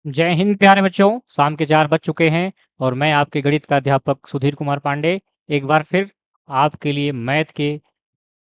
जय हिंद प्यारे बच्चों। शाम के 4 बज चुके हैं और मैं आपके गणित का अध्यापक सुधीर कुमार पांडे एक बार फिर आपके लिए मैथ के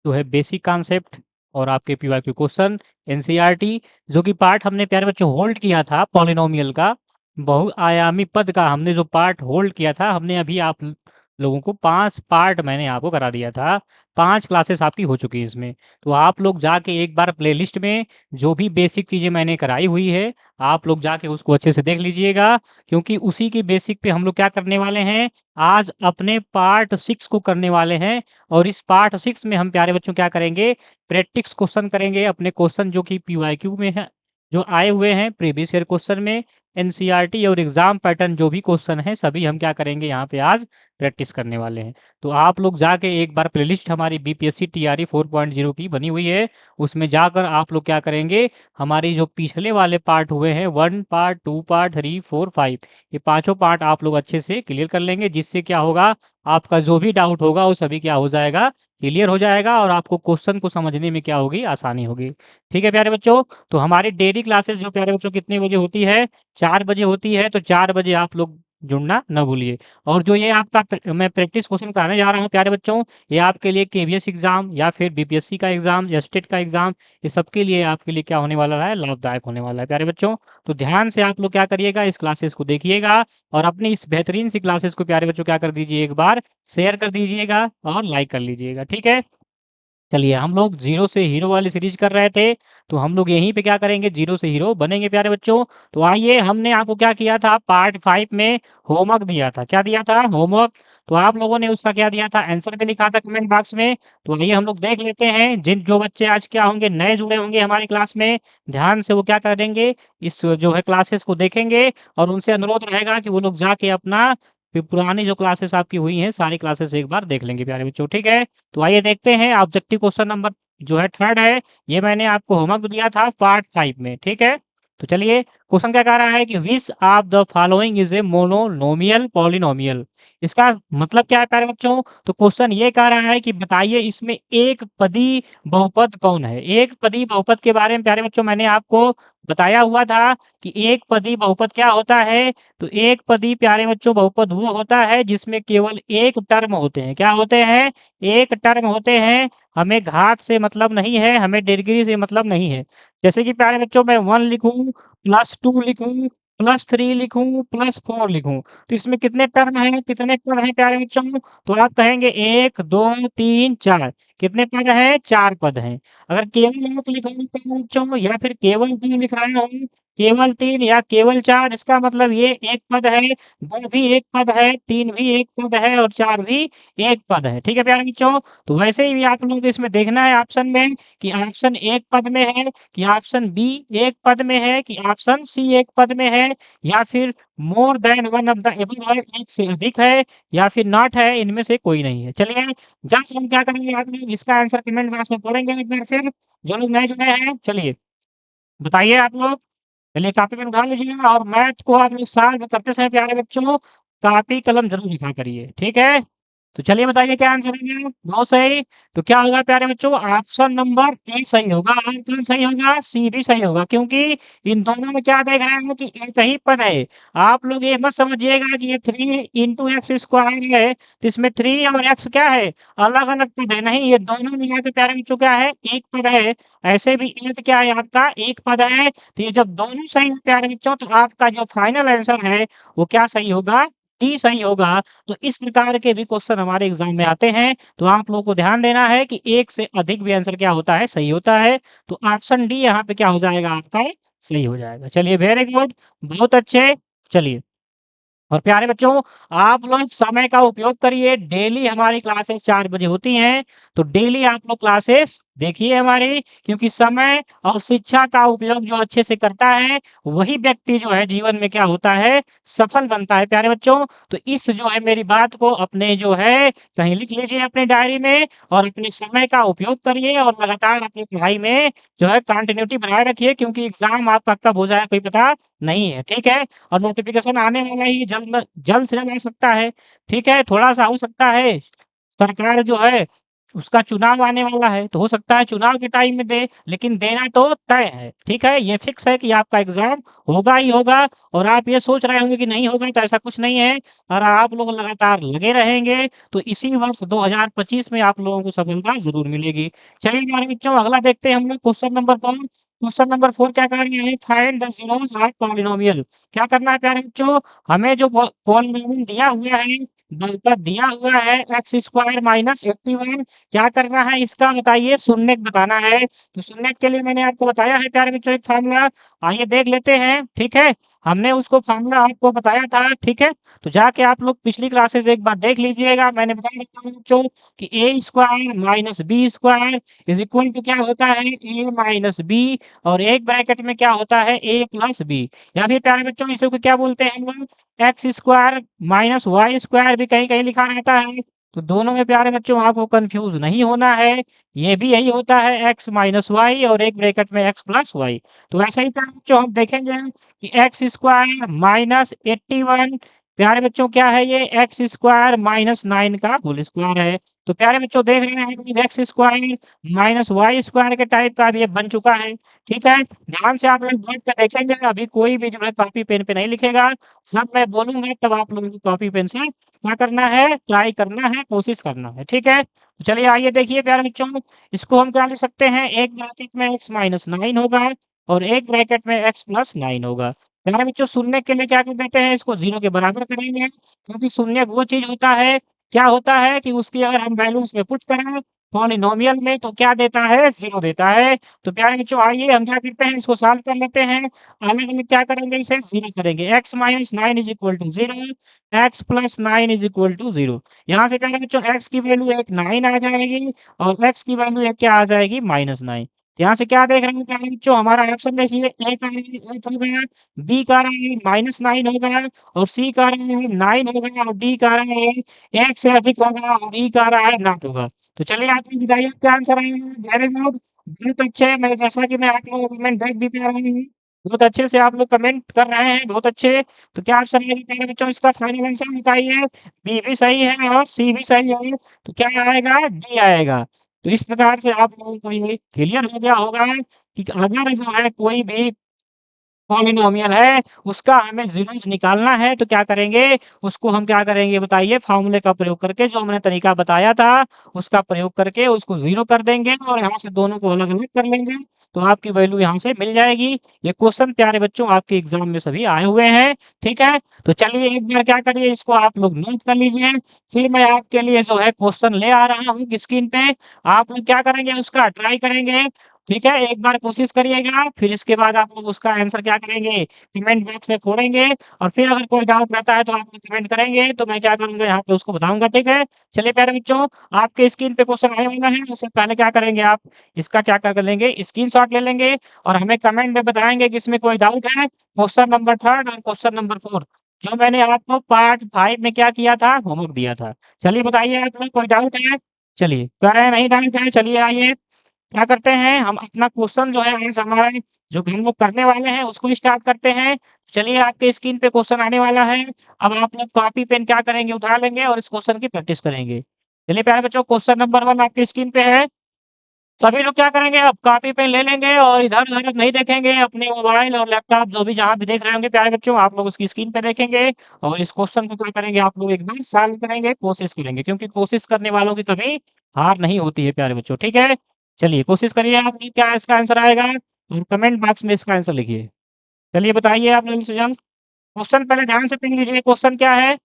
जो है बेसिक कॉन्सेप्ट और आपके पीवाईक्यू क्वेश्चन एनसीईआरटी जो कि पार्ट हमने प्यारे बच्चों होल्ड किया था पॉलिनोमियल का बहुआयामी पद का हमने जो पार्ट होल्ड किया था हमने अभी आप लोगों को 5 पार्ट मैंने आपको करा दिया था। 5 क्लासेस आपकी हो चुकी है इसमें। तो आप लोग जाके एक बार प्लेलिस्ट में जो भी बेसिक चीज़ें मैंने कराई हुई है आप लोग जाके उसको अच्छे से देख लीजिएगा, क्योंकि उसी की बेसिक पे हम लोग क्या करने वाले हैं, आज अपने पार्ट 6 को करने वाले हैं। और इस पार्ट 6 में हम प्यारे बच्चों क्या करेंगे, प्रैक्टिस क्वेश्चन करेंगे। अपने क्वेश्चन जो कि पीवाईक्यू में है, जो आए हुए हैं प्रीवियस ईयर क्वेश्चन में, एनसीईआरटी और एग्जाम पैटर्न जो भी क्वेश्चन है सभी हम क्या करेंगे यहाँ पे आज प्रैक्टिस करने वाले हैं। तो आप लोग जाके एक बार प्लेलिस्ट हमारी बीपीएससी टीआरई 4.0 की बनी हुई है, उसमें जाकर आप लोग क्या करेंगे, हमारी जो पिछले वाले पार्ट हुए हैं 1 पार्ट 2 पार्ट 3 4 5, ये पांचों पार्ट आप लोग अच्छे से क्लियर कर लेंगे, जिससे क्या होगा, आपका जो भी डाउट होगा वो सभी क्या हो जाएगा, क्लियर हो जाएगा और आपको क्वेश्चन को समझने में क्या होगी, आसानी होगी। ठीक है प्यारे बच्चों। तो हमारी डेली क्लासेस जो प्यारे बच्चों कितने बजे होती है, 4 बजे होती है। तो 4 बजे आप लोग जुड़ना न भूलिए। और जो ये आपका मैं प्रैक्टिस क्वेश्चन कराने जा रहा हूँ प्यारे बच्चों, ये आपके लिए केवीएस एग्जाम या फिर बीपीएससी का एग्जाम या स्टेट का एग्जाम, ये सबके लिए आपके लिए क्या होने वाला है, लाभदायक होने वाला है प्यारे बच्चों। तो ध्यान से आप लोग क्या करिएगा, इस क्लासेस को देखिएगा और अपनी इस बेहतरीन सी क्लासेस को प्यारे बच्चों क्या कर दीजिए, एक बार शेयर कर दीजिएगा और लाइक कर लीजिएगा। ठीक है। चलिए, हम लोग जीरो से हीरो वाली सीरीज कर रहे थे, तो हम लोग यहीं पे क्या करेंगे, जीरो से हीरो बनेंगे प्यारे बच्चों। तो आइए, हमने आपको क्या किया था, पार्ट 5 में होमवर्क दिया था। क्या दिया था, होमवर्क। तो आप लोगों ने उसका क्या दिया था, आंसर भी लिखा था कमेंट बॉक्स में। तो आइए हम लोग देख लेते हैं, जिन जो बच्चे आज क्या होंगे, नए जुड़े होंगे हमारी क्लास में, ध्यान से वो क्या करेंगे, इस जो है क्लासेस को देखेंगे और उनसे अनुरोध रहेगा कि वो लोग जाके अपना पुरानी जो क्लासेस आपकी हुई हैं सारी क्लासेस एक बार देख लेंगे प्यारे बच्चों। ठीक है। तो आइए देखते हैं, ऑब्जेक्टिव क्वेश्चन नंबर जो है थर्ड है, ये मैंने आपको होमवर्क दिया था पार्ट 5 में। ठीक है। तो चलिए, क्वेश्चन क्या कह रहा है कि which of the following is a monomial polynomial. इसका मतलब क्या है प्यारे बच्चों, तो क्वेश्चन ये कह रहा है कि बताइए इसमें एक पदी बहुपद कौन है। एक पदी बहुपद के बारे में प्यारे बच्चों मैंने आपको बताया हुआ था कि एक पदी बहुपद क्या होता है। तो एक पदी प्यारे बच्चों बहुपद वो होता है जिसमें केवल एक टर्म होते हैं। क्या होते हैं, एक टर्म होते हैं। हमें घात से मतलब नहीं है, हमें डिग्री से मतलब नहीं है। जैसे कि प्यारे बच्चों मैं 1 लिखूं, +2 लिखूं, +3 लिखूं, +4 लिखूं, तो इसमें कितने टर्म हैं, कितने पद हैं प्यारे बच्चों। तो आप कहेंगे 1 2 3 4, कितने पद हैं, 4 पद हैं। अगर केवल 1 लिख रहे हैं प्यारे बच्चों या फिर केवल 2 लिख रहे हैं, केवल 3 या केवल 4, इसका मतलब ये एक पद है, 2 भी एक पद है, 3 भी एक पद है और 4 भी एक पद है। ठीक है प्यारे बच्चों। तो वैसे ही भी आप लोगों को इसमें देखना है ऑप्शन में कि ऑप्शन एक पद में है, कि ऑप्शन बी एक पद में है, कि ऑप्शन सी एक पद में है, या फिर मोर than one of the above है, एक से अधिक है, या फिर नॉट है, इनमें से कोई नहीं है। चलिए, जल्द से हम क्या करेंगे, आप लोग इसका आंसर कमेंट बॉक्स में पढ़ेंगे एक बार फिर, जो लोग नए जुड़े हैं। चलिए बताइए आप लोग। चलिए, कॉपी पेन उठा लीजिएगा और मैथ को आप लोग सॉल्व करते समय प्यारे बच्चों कॉपी कलम ज़रूर लिखा करिए। ठीक है? तो चलिए बताइए क्या आंसर है? बहुत सही। तो क्या होगा प्यारे बच्चों, ऑप्शन नंबर ए सही होगा, और कौन सही होगा, सी भी सही होगा, क्योंकि इन दोनों में क्या देख रहे हैं कि एक ही पद है। आप लोग ये मत समझिएगा कि ये 3 इंटू एक्स स्क्वायर है, तो इसमें 3 और एक्स क्या है, अलग-अलग पद है। नहीं, ये दोनों मिला के प्यारे बच्चों क्या है, एक पद है। ऐसे भी 8 क्या है आपका, एक पद है। तो ये जब दोनों सही है प्यारे बच्चों, तो आपका जो फाइनल आंसर है वो क्या सही होगा, डी सही होगा। तो इस प्रकार के भी क्वेश्चन हमारे एग्जाम में आते हैं। तो आप लोगों को ध्यान देना है कि एक से अधिक भी आंसर क्या होता है, सही होता है। तो ऑप्शन डी यहाँ पे क्या हो जाएगा आपका, सही हो जाएगा। चलिए, वेरी गुड, बहुत अच्छे। चलिए, और प्यारे बच्चों, आप लोग समय का उपयोग करिए। डेली हमारी क्लासेस 4 बजे होती हैं, तो डेली आप लोग क्लासेस देखिए हमारी, क्योंकि समय और शिक्षा का उपयोग जो अच्छे से करता है, वही व्यक्ति जो है जीवन में क्या होता है, सफल बनता है प्यारे बच्चों। तो इस जो है मेरी बात को अपने जो है कहीं लिख लीजिए अपनी डायरी में, और अपने समय का उपयोग करिए और लगातार अपनी पढ़ाई में जो है कंटिन्यूटी बनाए रखिए, क्योंकि एग्जाम आपका कब हो जाए कोई पता नहीं है। ठीक है। और नोटिफिकेशन आने वाला ही जल्द जल्द से जल्द आ सकता है। ठीक है, थोड़ा-सा हो सकता है सरकार जो है उसका चुनाव आने वाला है, तो हो सकता है चुनाव के टाइम में दे, लेकिन देना तो तय है, ठीक है? ये फिक्स है कि आपका एग्ज़ाम होगा ही होगा और आप ये सोच रहे होंगे कि नहीं होगा, तो ऐसा कुछ नहीं है। और आप लोग लगातार लगे रहेंगे, तो इसी वर्ष 2025 में आप लोगों को सफलता ज़रूर मिलेगी। चलिए प्यारे बच्चों, अगला देखते हैं हम लोग क्वेश्चन नंबर 4। क्वेश्चन नंबर 4 क्या कह रहे हैं? Find the zeros of polynomial. क्या करना है प्यारे बच्चों? हमें जो पॉलिनोमियल दिया हुआ है, बहुपद दिया हुआ है एक्स स्क्वायर माइनस 81, क्या करना है इसका बताइए? शून्य बताना है। तो शून्य के लिए मैंने आपको बताया है प्यारे बच्चों एक फार्मूला, आइए देख लेते हैं, ठीक है? हमने उसको फार्मूला आपको बताया था, ठीक है? तो जाके आप लोग पिछली क्लासेस एक बार देख लीजिएगा। मैंने बता दिया था बच्चों कि a square minus b square is equal to क्या होता है? ए माइनस बी, और एक ब्रैकेट में क्या होता है? ए प्लस बी। या फिर प्यारे बच्चों इसी को क्या बोलते हैं हम लोग? X square minus y square भी कहीं-कहीं लिखा रहता है। तो दोनों में प्यारे बच्चों आपको कन्फ्यूज़ नहीं होना है। ये भी यही होता है एक्स माइनस वाई और एक ब्रैकेट में एक्स प्लस वाई। तो ऐसे ही प्यारे बच्चों हम देखेंगे कि एक्स स्क्वायर माइनस 81, प्यारे बच्चों क्या है ये? एक्स स्क्वायर माइनस 9 का होल स्क्वायर है। तो प्यारे बच्चों देख रहे हैं कि x square minus y square के टाइप का भी ये बन चुका है, ठीक है? ध्यान से आप लोग बैठ के देखेंगे, अभी कोई भी जो है कॉपी पेन पे नहीं लिखेगा। जब मैं बोलूँगा तब आप लोगों को कॉपी पेन से क्या करना है? ट्राई करना है, कोशिश करना है, ठीक है? तो चलिए आइए देखिए प्यारे बच्चों, इसको हम क्या लिख सकते हैं? एक ब्रैकेट में x माइनस 9 होगा और एक ब्रैकेट में x प्लस 9 होगा। प्यारे बच्चों शून्य के लिए क्या कर देते हैं? इसको 0 के बराबर करेंगे, क्योंकि शून्य वो चीज़ होता है, क्या होता है कि उसकी अगर हम वैल्यू उसमें पुट करें पॉलिनोमियल में तो क्या देता है? 0 देता है। तो प्यारे बच्चों आइए हम क्या करते हैं? इसको सॉल्व कर लेते हैं। अलग-अलग क्या करेंगे? इसे 0 करेंगे। x minus 9 is equal to 0, x plus 9 is equal to 0। यहाँ से प्यारे बच्चों x की वैल्यू एक 9 आ जाएगी और x की वैल्यू एक क्या आ जाएगी? माइनस 9। यहाँ से क्या देख रहे हैं प्यारे बच्चों? हमारा ऑप्शन देखिए, a का वैल्यू 8 हो गया, b का रहा है माइनस 9 हो गया और c का रहा है 9 हो गया और d का रहा है 1 से अधिक होगा और e का रहा है नॉट होगा। तो चलिए आप लोग बताइए क्या आंसर आएगा? वेरी गुड, बहुत अच्छे। मैं जैसा कि मैं आप लोगों का कमेंट देख भी पा रहा हूँ, बहुत अच्छे से आप लोग कमेंट कर रहे हैं, बहुत अच्छे। तो क्या ऑप्शन है मेरे बच्चों इसका फाइनल आंसर बताइए? बी भी सही है और सी भी सही है, तो क्या आएगा? डी आएगा। तो इस प्रकार से आप लोगों को ये क्लियर हो गया होगा कि अगर जो है कोई भी पॉलिनोमियल है, उसका हमें ज़ीरोज़ निकालना है, तो क्या करेंगे? उसको हम क्या करेंगे बताइए? फ़ॉर्मूले का प्रयोग करके जो हमने तरीका बताया था, उसका प्रयोग करके उसको 0 कर देंगे और यहाँ से दोनों को अलग-अलग कर लेंगे, तो आपकी वैल्यू यहाँ से मिल जाएगी। ये क्वेश्चन प्यारे बच्चों आपके एग्ज़ाम में सभी आए हुए हैं, ठीक है? तो चलिए एक बार क्या करिए, इसको आप लोग नोट कर लीजिए, फिर मैं आपके लिए जो है क्वेश्चन ले आ रहा हूँ स्क्रीन पे। आप लोग क्या करेंगे? उसका ट्राई करेंगे, ठीक है? एक बार कोशिश करिएगा, फिर इसके बाद आप लोग उसका आंसर क्या करेंगे? कमेंट बॉक्स में छोड़ेंगे और फिर अगर कोई डाउट रहता है तो आप लोग कमेंट करेंगे, तो मैं क्या करूँगा यहाँ पे उसको बताऊँगा, ठीक है? चलिए प्यारे बच्चों, आपके स्क्रीन पे क्वेश्चन आने वाला है, उससे पहले क्या करेंगे आप? इसका क्या कर लेंगे? स्क्रीनशॉट ले लेंगे और हमें कमेंट में बताएँगे कि इसमें कोई डाउट है। क्वेश्चन नंबर 3 और क्वेश्चन नंबर 4 जो मैंने आपको पार्ट 5 में क्या किया था? होमवर्क दिया था। चलिए बताइए आप लोग कोई डाउट है? चलिए, कह रहे हैं नहीं डाउट है, चलिए आइए क्या करते हैं हम अपना क्वेश्चन जो है आज हमारा जो हम लोग करने वाले हैं उसको स्टार्ट करते हैं। चलिए आपके स्क्रीन पे क्वेश्चन आने वाला है। अब आप लोग कॉपी पेन क्या करेंगे उठा लेंगे और इस क्वेश्चन की प्रैक्टिस करेंगे। चलिए प्यारे बच्चों क्वेश्चन नंबर 1 आपकी स्क्रीन पे है। सभी लोग क्या करेंगे अब कॉपी पेन ले लेंगे और इधर-उधर नहीं देखेंगे, अपने मोबाइल और लैपटॉप जो भी जहाँ भी देख रहे होंगे प्यारे बच्चों आप लोग उसकी स्क्रीन पे देखेंगे और इस क्वेश्चन को क्या करेंगे आप लोग एक बार सॉल्व करेंगे, कोशिश करेंगे क्योंकि कोशिश करने वालों की कभी हार नहीं होती है प्यारे बच्चों, ठीक है? चलिए कोशिश करिए आप लोग क्या इसका आंसर आएगा और कमेंट बॉक्स में इसका आंसर लिखिए। चलिए बताइए आप जल्द से जल्द। क्वेश्चन पहले ध्यान से पढ़ लीजिए क्वेश्चन क्या है?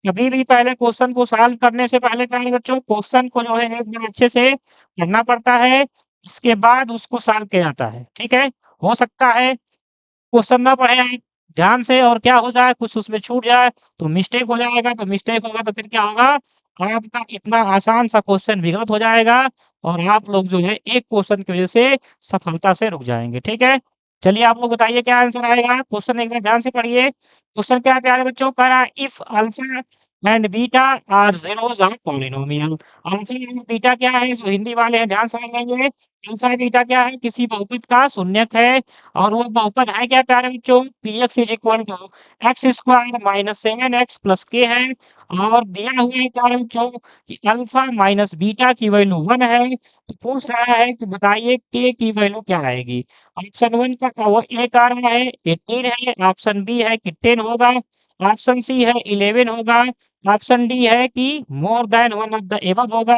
कभी भी पहले क्वेश्चन को सॉल्व करने से पहले प्यारे बच्चों क्वेश्चन को जो है एक बार अच्छे से पढ़ना पड़ता है, इसके बाद उसको सॉल्व किया जाता है, ठीक है? हो सकता है क्वेश्चन ना पढ़े आप ध्यान से और क्या हो जाए कुछ उसमें छूट जाए, तो मिस्टेक हो जाएगा, तो मिस्टेक होगा तो फिर क्या होगा? आपका इतना आसान सा क्वेश्चन भी गलत हो जाएगा और आप लोग जो है एक क्वेश्चन की वजह से सफलता से रुक जाएँगे, ठीक है? चलिए आप लोग बताइए क्या आंसर आएगा? क्वेश्चन एक बार ध्यान से पढ़िए। क्वेश्चन क्या है प्यारे बच्चों? कह रहा है if alpha and beta are zeros of polynomial. Alpha और बीटा क्या है, जो हिंदी वाले हैं ध्यान समझ लेंगे। अल्फा बीटा क्या है, किसी बहुपद का शून्यक है, और वो बहुपद है क्या प्यारे बच्चों, px is equal to x square minus 7x plus k है। और दिया हुआ है प्यारे बच्चों कि अल्फा माइनस बीटा की वैल्यू 1 है। तो पूछ रहा है कि बताइए के की वैल्यू क्या आएगी। ऑप्शन 1 का वो एक आ रहा है 18 है, ऑप्शन बी है कि 10 होगा, ऑप्शन सी है 11 होगा, ऑप्शन डी है कि मोर than one of the above होगा,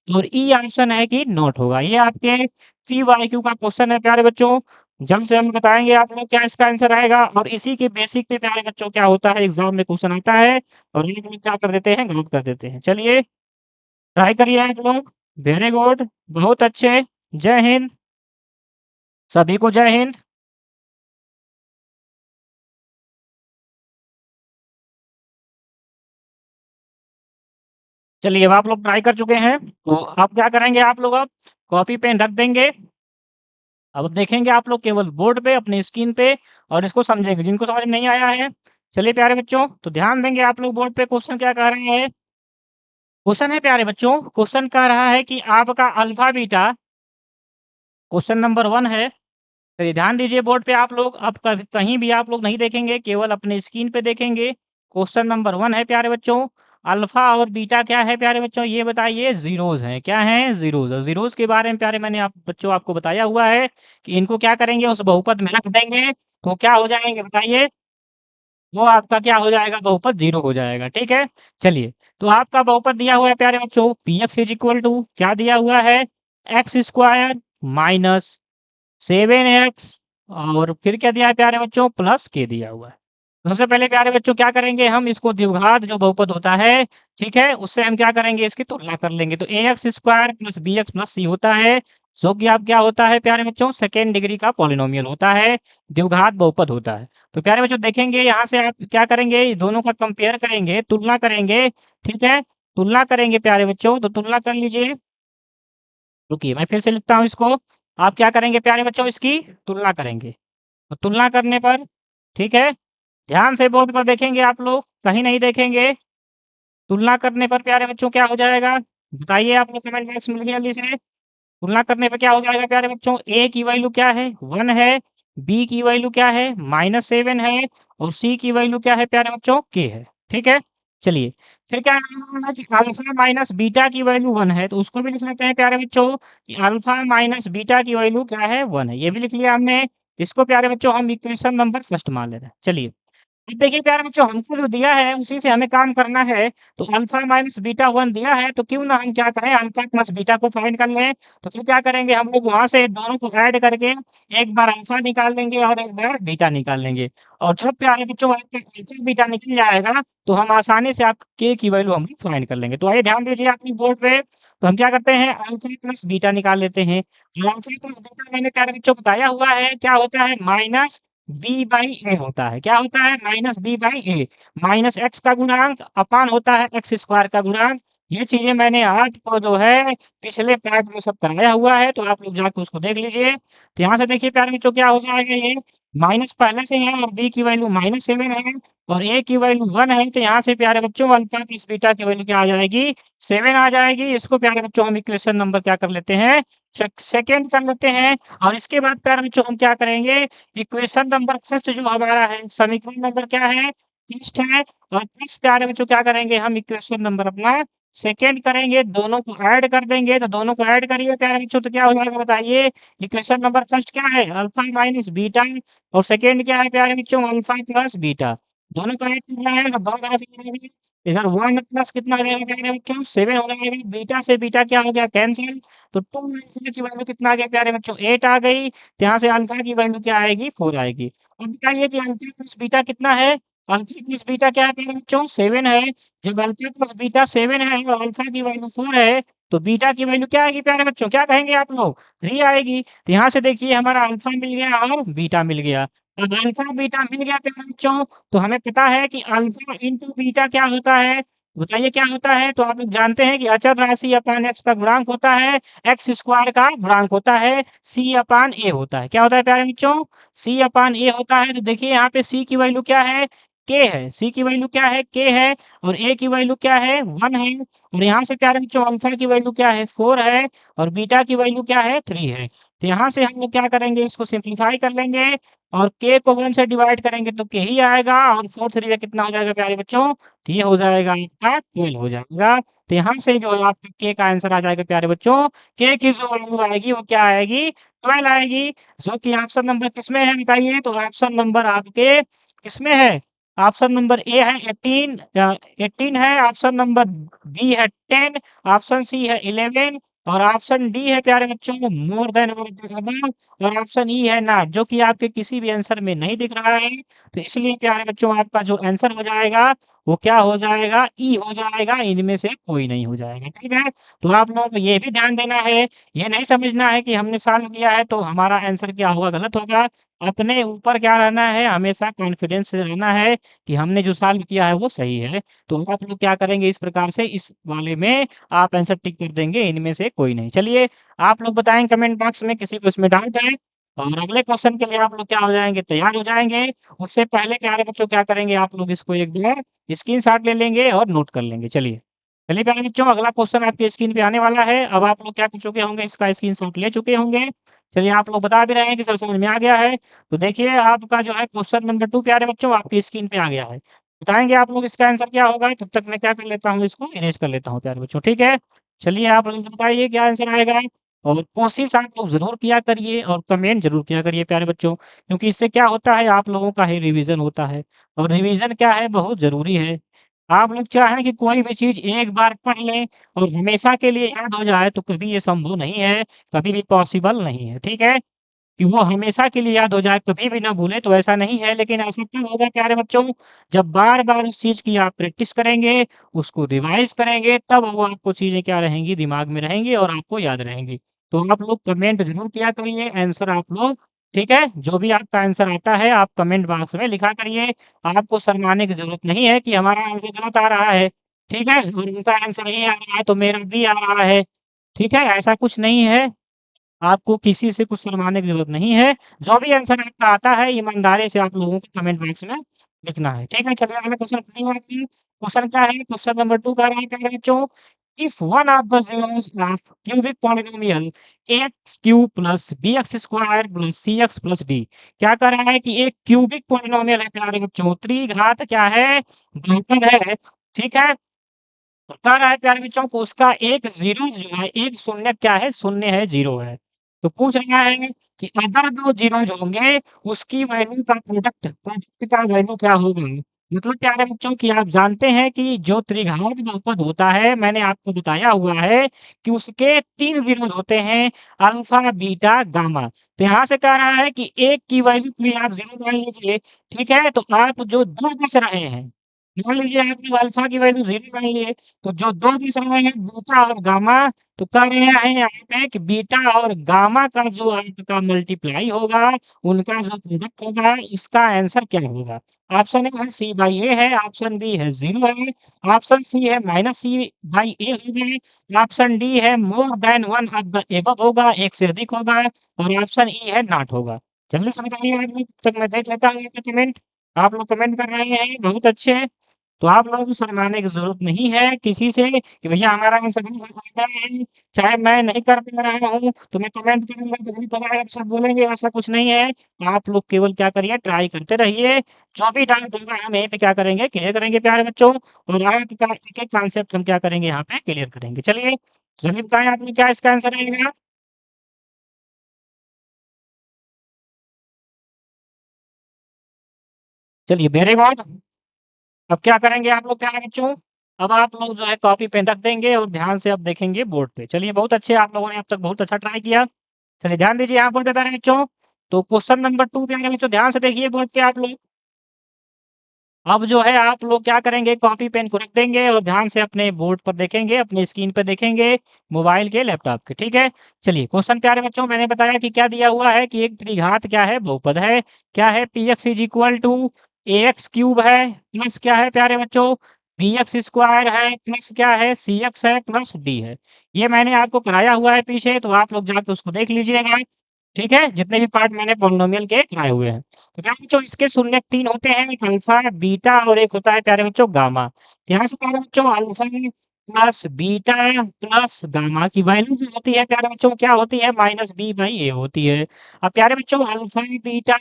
और ई ऑप्शन है कि नॉट होगा। ये आपके पीवाईक्यू का क्वेश्चन है प्यारे बच्चों। जल्द से जल्द बताएंगे आप लोग क्या इसका आंसर आएगा, और इसी के बेसिक पे प्यारे बच्चों क्या होता है, एग्जाम में क्वेश्चन आता है और ये लोग क्या कर देते हैं, गलत कर देते हैं। चलिए ट्राई करिए आप लोग। वेरी गुड, बहुत अच्छे। जय हिंद, सभी को जय हिंद। चलिए अब आप लोग ट्राई कर चुके हैं, तो अब क्या करेंगे आप लोग, अब कॉपी पेन रख देंगे। अब देखेंगे आप लोग केवल बोर्ड पे अपनी स्क्रीन पे, और इसको समझेंगे जिनको समझ में नहीं आया है। चलिए प्यारे बच्चों, तो ध्यान देंगे आप लोग बोर्ड पे, क्वेश्चन क्या कह रहे हैं। क्वेश्चन है प्यारे बच्चों, क्वेश्चन कह रहा है कि आपका अल्फा बीटा, क्वेश्चन नंबर 1 है। चलिए ध्यान दीजिए बोर्ड पे आप लोग, अब कहीं भी आप लोग नहीं देखेंगे, केवल अपने स्क्रीन पे देखेंगे। क्वेश्चन नंबर 1 है प्यारे बच्चों, अल्फा और बीटा क्या है प्यारे बच्चों, ये बताइए। जीरोज हैं, क्या हैं, जीरोज। और जीरोज के बारे में प्यारे मैंने आप बच्चों आपको बताया हुआ है कि इनको क्या करेंगे, उस बहुपद में रख देंगे, तो क्या हो जाएंगे बताइए, वो आपका क्या हो जाएगा, बहुपद जीरो हो जाएगा। ठीक है, चलिए तो आपका बहुपद दिया हुआ है प्यारे बच्चों, p x is equal to क्या दिया हुआ है, एक्स स्क्वायर माइनस 7x, और फिर क्या दिया है प्यारे बच्चों, प्लस के दिया हुआ है। तो सबसे पहले प्यारे बच्चों क्या करेंगे, हम इसको द्विघात जो बहुपद होता है, ठीक है, उससे हम क्या करेंगे, इसकी तुलना कर लेंगे। तो a x square plus b x plus c होता है, जो कि आप क्या होता है प्यारे बच्चों, सेकेंड डिग्री का पॉलिनोमियल होता है, द्विघात बहुपद होता है। तो प्यारे बच्चों देखेंगे यहाँ से आप क्या करेंगे, दोनों का कंपेयर करेंगे, तुलना करेंगे। ठीक है, तुलना करेंगे प्यारे बच्चों, तो तुलना कर लीजिए। रुकिए मैं फिर से लिखता हूँ इसको। आप क्या करेंगे प्यारे बच्चों, इसकी तुलना करेंगे। तो तुलना करने पर, ठीक है, ध्यान से बोर्ड पर देखेंगे आप लोग, कहीं नहीं देखेंगे। तुलना करने पर प्यारे बच्चों क्या हो जाएगा, बताइए आप लोग, कमेंट बॉक्स में लिखिए जल्दी से। तुलना करने पे क्या हो जाएगा प्यारे बच्चों, ए की वैल्यू क्या है, 1 है, बी की वैल्यू क्या है, -7 है, और सी की वैल्यू क्या है प्यारे बच्चों, के है। ठीक है, चलिए फिर क्या है कि अल्फा माइनस बीटा की वैल्यू 1 है, तो उसको भी लिख लेते हैं प्यारे बच्चों कि अल्फा माइनस बीटा की वैल्यू क्या है, 1 है। ये भी लिख लिया हमने। इसको प्यारे बच्चों हम इक्वेशन नंबर फर्स्ट मान ले रहे हैं। चलिए अब देखिए प्यारे बच्चों, हमको जो दिया है उसी से हमें काम करना है। तो अल्फा माइनस बीटा 1 दिया है, तो क्यों ना हम क्या करें, अल्फा प्लस बीटा को फाइंड कर लें। तो फिर क्या करेंगे, हम लोग वहां से दोनों को ऐड करके एक बार अल्फा निकाल लेंगे और एक बार बीटा निकाल लेंगे। और जब प्यारे बच्चों आपका अल्फा बीटा निकल जाएगा, तो हम आसानी से आप के की वैल्यू हम लोग फाइंड कर लेंगे। तो आइए ध्यान दीजिए अपनी बोर्ड पे, तो हम क्या करते हैं, अल्फा प्लस बीटा निकाल लेते हैं। अल्फा प्लस बीटा मैंने प्यारे बच्चों बताया हुआ है क्या होता है, माइनस बी बाई ए होता है। क्या होता है, minus b by a. Minus x का गुणांक अपान होता है एक्स स्क्वायर का गुणांक। ये चीजें मैंने आपको जो है पिछले पार्ट में सब कराया हुआ है, तो आप लोग जाकर उसको देख लीजिए। तो यहाँ से देखिए प्यारे बच्चों क्या हो जाएगा, ये माइनस पहले से है, और बी की वैल्यू -7 है, और ए की वैल्यू 1 है। तो यहाँ से प्यारे बच्चों अल्फा प्लस बीटा की वैल्यू क्या आ जाएगी, 7 आ जाएगी। इसको प्यारे बच्चों हम इक्वेशन नंबर क्या कर लेते हैं, सेकेंड कर लेते हैं। और इसके बाद प्यारे बच्चों हम क्या करेंगे, इक्वेशन नंबर फर्स्ट जो हमारा है, समीकरण नंबर क्या है, फर्स्ट है। और इस प्यारे बच्चों क्या करेंगे, हम इक्वेशन नंबर अपना सेकंड करेंगे, दोनों को ऐड कर देंगे। तो दोनों को ऐड करिए प्यारे बच्चों, तो क्या हो जाएगा बताइए, इक्वेशन नंबर फर्स्ट क्या है, अल्फा माइनस बीटा, और सेकंड क्या है प्यारे बच्चों, अल्फा प्लस बीटा। दोनों को ऐड करना है, तो दोनों तरफ इधर 1 प्लस कितना हो जाएगा प्यारे बच्चों, 7 हो जाएगा। बीटा से बीटा क्या हो गया, कैंसिल। तो 2 की वैल्यू कितना आ गया प्यारे बच्चों, 8 आ गई। तो यहाँ से अल्फा की वैल्यू क्या आएगी, 4 आएगी। अब बताइए कि अल्फा प्लस बीटा कितना है, अल्फा प्लस बीटा क्या है प्यारे बच्चों, 7 है। जब अल्फा प्लस बीटा 7 है और अल्फा की वैल्यू 4 है, तो बीटा की वैल्यू क्या आएगी प्यारे बच्चों, क्या कहेंगे आप लोग, 3 आएगी। तो यहाँ से देखिए हमारा अल्फा मिल गया और बीटा मिल गया। अब अल्फा बीटा मिल गया प्यारे बच्चों, तो हमें पता है कि अल्फा इंटू बीटा क्या होता है, बताइए क्या होता है। तो आप लोग जानते हैं कि अचर राशि अपान एक्स का गुणांक होता है, एक्स स्क्वायर का गुणांक होता है, सी अपान ए होता है। क्या होता है प्यारे बच्चों, सी अपान ए होता है। तो देखिए यहाँ पे सी की वैल्यू क्या है, k है, c की वैल्यू क्या है k है और a की वैल्यू क्या है 1 है और यहाँ से प्यारे बच्चों अल्फा की वैल्यू क्या है 4 है और बीटा की वैल्यू क्या है 3 है। तो यहाँ से हम लोग क्या करेंगे इसको सिंप्लीफाई कर लेंगे और k को 1 से डिवाइड करेंगे तो k ही आएगा और 4 3 जा कितना हो जाएगा प्यारे बच्चों? तो ये हो जाएगा आपका 12 हो जाएगा। तो यहाँ से जो है आपका k का आंसर आ जाएगा प्यारे बच्चों, k की जो वैल्यू आएगी वो क्या आएगी? 12 आएगी, जो कि ऑप्शन नंबर किसमें है बताइए? तो ऑप्शन नंबर आपके किसमें है? ऑप्शन नंबर ए है 18 है, ऑप्शन नंबर बी है 10, ऑप्शन सी है 11 और ऑप्शन डी है प्यारे बच्चों मोर देन और अबव और ऑप्शन ई है नॉट, जो कि आपके किसी भी आंसर में नहीं दिख रहा है। तो इसलिए प्यारे बच्चों आपका जो आंसर हो जाएगा वो क्या हो जाएगा? ई हो जाएगा, इनमें से कोई नहीं हो जाएगा, ठीक है? तो आप लोगों को ये भी ध्यान देना है, ये नहीं समझना है कि हमने सॉल्व किया है तो हमारा आंसर क्या होगा? गलत होगा। अपने ऊपर क्या रहना है? हमेशा कॉन्फिडेंस से रहना है कि हमने जो सॉल्व किया है वो सही है। तो आप लोग क्या करेंगे इस प्रकार से इस वाले में आप आंसर टिक कर देंगे, इनमें से कोई नहीं। चलिए आप लोग बताएँ कमेंट बॉक्स में किसी को इसमें डाउट है? और अगले क्वेश्चन के लिए आप लोग क्या हो जाएँगे? तैयार हो जाएँगे। उससे पहले प्यारे बच्चों क्या करेंगे आप लोग इसको एक बार स्क्रीनशॉट ले लेंगे और नोट कर लेंगे। चलिए प्यारे बच्चों अगला क्वेश्चन आपकी स्क्रीन पे आने वाला है। अब आप लोग क्या कर चुके होंगे इसका स्क्रीनशॉट ले चुके होंगे। चलिए आप लोग बता भी रहे हैं कि सर समझ में आ गया है। तो देखिए आपका जो है क्वेश्चन नंबर 2 प्यारे बच्चों आपकी स्क्रीन पे आ गया है। बताएँगे आप लोग इसका आंसर क्या होगा? तब तक मैं क्या कर लेता हूँ इसको इरेज़ कर लेता हूँ प्यारे बच्चों, ठीक है? चलिए आप लोग बताइए क्या आंसर आएगा? और कोशिश आप लोग ज़रूर किया करिए और कमेंट ज़रूर किया करिए प्यारे बच्चों, क्योंकि इससे क्या होता है आप लोगों का ही रिवीज़न होता है और रिवीज़न क्या है बहुत ज़रूरी है। आप लोग चाहें कि कोई भी चीज़ एक बार पढ़ लें और हमेशा के लिए याद हो जाए तो कभी ये संभव नहीं है, कभी भी पॉसिबल नहीं है, ठीक है? कि वो हमेशा के लिए याद हो जाए, कभी भी ना भूलें तो ऐसा नहीं है, लेकिन ऐसा कब होगा प्यारे बच्चों? जब बार-बार उस चीज़ की आप प्रैक्टिस करेंगे, उसको रिवाइज़ करेंगे, तब वो आपको चीज़ें क्या रहेंगी, दिमाग में रहेंगी और आपको याद रहेंगी। तो आप लोग कमेंट ज़रूर किया करिए, आंसर आप लोग ठीक है? जो भी आपका आंसर आता है, आप कमेंट बॉक्स में लिखा करिए। आपको शर्माने की ज़रूरत नहीं है कि हमारा आंसर गलत आ रहा है, ठीक है? और उनका आंसर ये आ रहा है, तो मेरा भी आ रहा है, ठीक है? ऐसा कुछ नहीं है। आपको किसी से कुछ शर्माने की ज़रूरत नहीं है। जो भी आंसर आपका आता है, ईमानदारी से आप लोगों को कमेंट बॉक्स में लिखना है। ठीक है? चलिए अगला क्वेश्चन करेंगे आपकी। क्वेश्चन क्या है? क्वेश्चन नंबर 2 कह रहा है प्यारे बच्चों, if one of the zeros of cubic polynomial x cube plus BX square plus CX plus D. क्या कह रहा है कि एक क्यूबिक पॉलिनोमियल है प्यारे बच्चों, त्रिघात क्या है? बहुपद है। ठीक है? कह रहा है प्यारे बच्चों को उसका एक ज़ीरो जो है, एक शून्य क्या है? शून्य है, ज़ीरो है। तो पूछ रहा है कि अगर 2 ज़ीरोज़ होंगे, उसकी वैल्यू का प्रोडक्ट का वैल्यू क्या होगा? मतलब प्यारे बच्चों कि आप जानते हैं कि जो त्रिघात बहुपद होता है, मैंने आपको बताया हुआ है कि उसके 3 ज़ीरोज़ होते हैं, अल्फ़ा, बीटा, गामा। तो यहाँ से कह रहा है कि एक की वैल्यू कोई आप ज़ीरो मान लीजिए, ठीक है? तो आप जो 2 बच रहे हैं मान लीजिए आपने अल्फ़ा की वैल्यू 0 मान ली है, तो जो 2 बच रहे हैं बीटा और गामा, तो कह रहे हैं यहाँ पे कि बीटा और गामा का जो आपका मल्टीप्लाई होगा, उनका जो प्रोडक्ट होगा, इसका आंसर क्या होगा? ऑप्शन ए है सी बाई ए है, ऑप्शन बी है 0 है, ऑप्शन सी है माइनस सी बाई ए होगा, ऑप्शन डी है more then 1 of the above होगा, एक से अधिक होगा और ऑप्शन ई है नॉट होगा। जल्दी से बताइए आप लोग, तब तक मैं देख लेता हूँ आपके कमेंट। आप लोग कमेंट कर रहे हैं, बहुत अच्छे। तो आप लोगों को शर्माने की ज़रूरत नहीं है किसी से कि भैया हमारा आंसर गलत हो गया है, चाहे मैं नहीं कर पा रहा हूँ, तो मैं कमेंट करूँगा तो भी पता है आप सब बोलेंगे, ऐसा कुछ नहीं है। आप लोग केवल क्या करिए ट्राई करते रहिए, जो भी डाउट होगा हम यहीं पे क्या करेंगे क्लियर करेंगे प्यारे बच्चों और आपका एक-एक कॉन्सेप्ट हम क्या करेंगे यहाँ पे क्लियर करेंगे। चलिए बताएँ आपने क्या इसका आंसर रहेगा? चलिए वेरी गुड। अब क्या करेंगे आप लोग प्यारे बच्चों? अब आप लोग जो है कॉपी पेन रख देंगे और ध्यान से अब देखेंगे बोर्ड पे। चलिए बहुत अच्छे आप लोगों ने अब तक बहुत अच्छा ट्राई किया। चलिए ध्यान दीजिए यहाँ बोर्ड पे प्यारे बच्चों। तो क्वेश्चन नंबर 2 प्यारे बच्चों ध्यान से देखिए बोर्ड पे आप लोग। अब जो है आप लोग क्या करेंगे कॉपी पेन को रख देंगे और ध्यान से अपने बोर्ड पर देखेंगे, अपनी स्क्रीन पे देखेंगे, मोबाइल के, लैपटॉप के, ठीक है? चलिए क्वेश्चन प्यारे बच्चों मैंने बताया कि क्या दिया हुआ है कि एक त्रिघात क्या है? बहुपद है। क्या है? P x is equal to x cube है, प्लस क्या है प्यारे बच्चों? बीएक्स स्क्वायर है, प्लस क्या है? सीएक्स है, प्लस डी है। ये मैंने आपको कराया हुआ है पीछे, तो आप लोग जाके उसको देख लीजिएगा। ठीक है? जितने भी पार्ट मैंने पॉलिनोमियल के कराए हुए हैं। तो प्यारे बच्चों इसके शून्य 3 होते हैं, एक अल्फा, बीटा और एक होता है प्यारे बच्चों गामा। यहाँ से प्यारे बच्चों alpha plus beta plus gamma की वैल्यू जो होती है प्यारे बच्चों क्या होती है? माइनस बी बाई ए होती है। अब प्यारे बच्चों alpha beta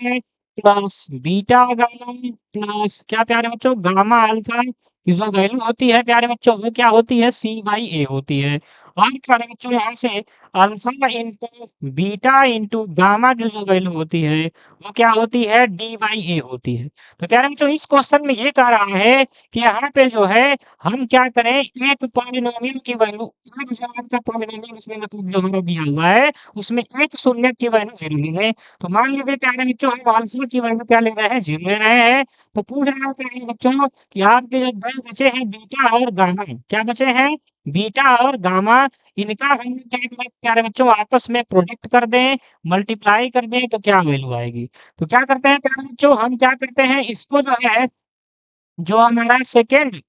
plus beta gamma plus क्या प्यारे बच्चों गामा अल्फा की जो वैल्यू होती है प्यारे बच्चों वो क्या होती है? सी बाई ए होती है। और प्यारे बच्चों यहाँ से alpha into beta into gamma की जो वैल्यू होती है वो क्या होती है? डी बाई ए होती है। तो प्यारे बच्चों इस क्वेश्चन में ये कह रहा है कि यहाँ पे जो है हम क्या करें एक पॉलिनोमियल की वैल्यू एक जवाब का पॉलिनोमियल इसमें मतलब जो हमें दिया हुआ है उसमें एक शून्य की वैल्यू जीरो ले लें। तो मान लीजिए प्यारे बच्चों हम अल्फा की वैल्यू क्या ले रहे हैं? जीरो ले रहे हैं। तो पूछ रहा है प्यारे बच्चों कि आपके जो दो बचे हैं बीटा और गामा क्या बचे हैं? बीटा और गामा इनका हम क्या करें प्यारे बच्चों आपस में प्रोडक्ट कर दें, मल्टीप्लाई कर दें तो क्या वैल्यू आएगी? तो क्या करते हैं प्यारे बच्चों हम क्या करते हैं इसको जो है जो हमारा सेकंड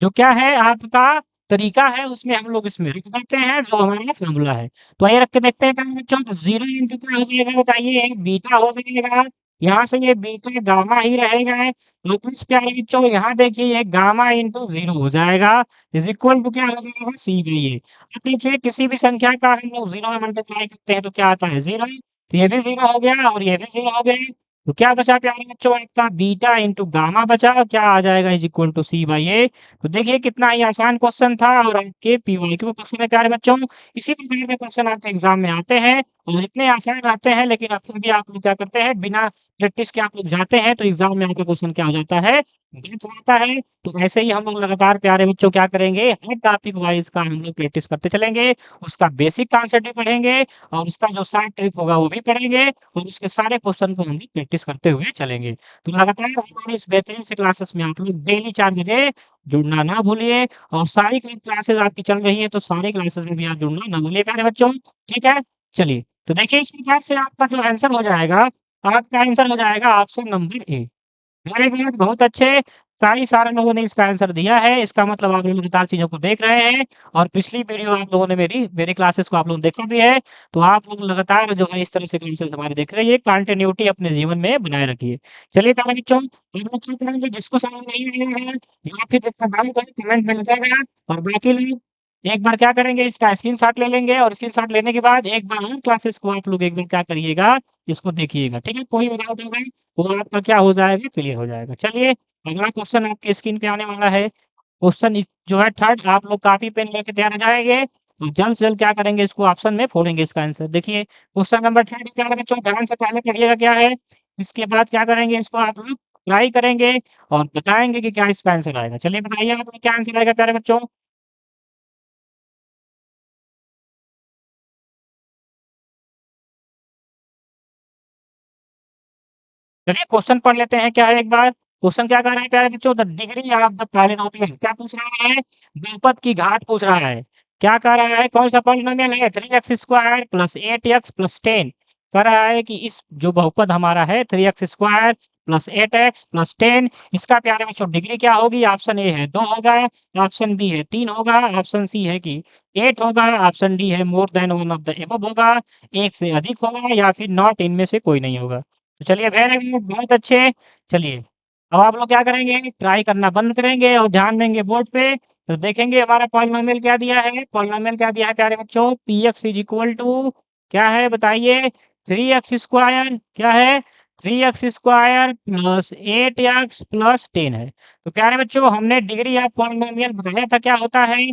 जो क्या है आपका तरीका है उसमें हम लोग इसमें रख देते हैं जो हमारा फ़ॉर्मूला है। तो आइए रख के देखते हैं प्यारे बच्चों तो 0 इंटू क्या हो जाएगा बताइए? बीटा हो जाएगा। यहाँ से ये बीटा गामा ही रहेगा। तो प्लस प्यारे बच्चों यहाँ देखिए ये गामा इंटू 0 हो जाएगा इज़ इक्वल टू क्या हो जाएगा? सी बाई ए। अब देखिए किसी भी संख्या का हम लोग 0 में मल्टीप्लाई करते हैं तो क्या आता है? 0 तो ये भी 0 हो गया और ये भी 0 हो गया। तो क्या बचा प्यारे बच्चों आपका बीटा इंटू गामा बचा क्या आ जाएगा? Is equal to c by a. तो देखिए कितना ही आसान क्वेश्चन था और आपके पीवाईक्यू क्वेश्चन है प्यारे बच्चों। इसी प्रकार के क्वेश्चन आपके एग्जाम में आते हैं और इतने आसान आते हैं लेकिन अब फिर भी आप लोग क्या करते हैं बिना प्रैक्टिस के आप लोग जाते हैं तो एग्जाम में आपका क्वेश्चन क्या हो जाता है? गलत हो जाता है। तो ऐसे ही हम लोग लगातार प्यारे बच्चों क्या करेंगे हर टॉपिक वाइज का हम लोग प्रैक्टिस करते चलेंगे। उसका बेसिक कॉन्सेप्ट भी पढ़ेंगे और उसका जो शॉर्ट ट्रिक होगा वो भी पढ़ेंगे और उसके सारे क्वेश्चन को हम लोग प्रैक्टिस करते हुए चलेंगे। तो लगातार हमारी इस बेहतरीन से क्लासेस में आप लोग डेली 4 बजे जुड़ना ना भूलिए और सारी क्लासेस आपकी चल रही हैं तो सारे क्लासेस में भी आप जुड़ना ना भूलिए प्यारे बच्चों, ठीक है? चलिए, तो देखिए इस प्रकार से आपका जो आंसर हो जाएगा, आपका आंसर हो जाएगा ऑप्शन नंबर ए। वेरी गुड, बहुत अच्छे। सारे लोगों ने इसका आंसर दिया है, इसका मतलब आप लोग लगातार चीज़ों को देख रहे हैं और पिछली वीडियो आप लोगों ने मेरी क्लासेस को आप लोग देखा भी है, तो आप लोग लगातार जो है इस तरह से क्लासेस हमारे देख रहे हैं, ये कंटिन्यूटी अपने जीवन में बनाए रखिए। चलिए प्यारे बच्चों, हम लोग क्या करेंगे जिसको समझ नहीं आया है या फिर जिसका डाउट है कमेंट में लिखिएगा और बाकी लोग एक बार क्या करेंगे इसका स्क्रीनशॉट ले लेंगे और स्क्रीनशॉट लेने के बाद एक बार और क्लासेस को आप लोग एक बार क्या करिएगा, इसको देखिएगा, ठीक है? कोई भी डाउट होगा वो आपका क्या हो जाएगा क्लियर हो जाएगा। चलिए अगला क्वेश्चन आपके स्क्रीन पे आने वाला है। क्वेश्चन इस जो है थर्ड आप लोग कॉपी पेन लेके तैयार हो जाएँगे और जल्द से जल्द क्या करेंगे इसको ऑप्शन में फोड़ेंगे इसका आंसर। देखिए क्वेश्चन नंबर थर्ड क्या है बच्चों ध्यान से पहले पढ़िएगा क्या है। इसके बाद क्या करेंगे इसको आप लोग ट्राई करेंगे और बताएँगे कि क्या इसका आंसर आएगा। चलिए बताइए आप लोग क्या आंसर आएगा प्यारे बच्चों? चलिए क्वेश्चन पढ़ लेते हैं क्या है एक बार। क्वेश्चन क्या कह रहा है प्यारे बच्चों? The degree of the polynomial क्या पूछ रहा है? बहुपद की घात पूछ रहा है। क्या कह रहा है? कौन सा पॉलिनोमियल है? 3x square plus 8x plus 10 कह रहा है कि इस जो बहुपद हमारा है 3x square plus 8x plus 10 इसका प्यारे बच्चों डिग्री क्या होगी? ऑप्शन ए है 2 होगा, ऑप्शन बी है 3 होगा, ऑप्शन सी है कि 8 होगा, ऑप्शन डी है more than one of the above होगा, एक से अधिक होगा या फिर नॉट इनमें से कोई नहीं होगा। तो चलिए वेरी गुड बहुत अच्छे। चलिए, अब आप लोग क्या करेंगे ट्राई करना बंद करेंगे और ध्यान देंगे बोर्ड पे। तो देखेंगे हमारा पॉलिनोमियल क्या दिया है? पॉलिनोमियल क्या दिया है प्यारे बच्चों? Px इज़ इक्वल टू क्या है बताइए? 3x स्क्वायर क्या है? 3x square plus 8x plus 10 है। तो प्यारे बच्चों हमने डिग्री ऑफ पॉलिनोमियल बताया था क्या होता है?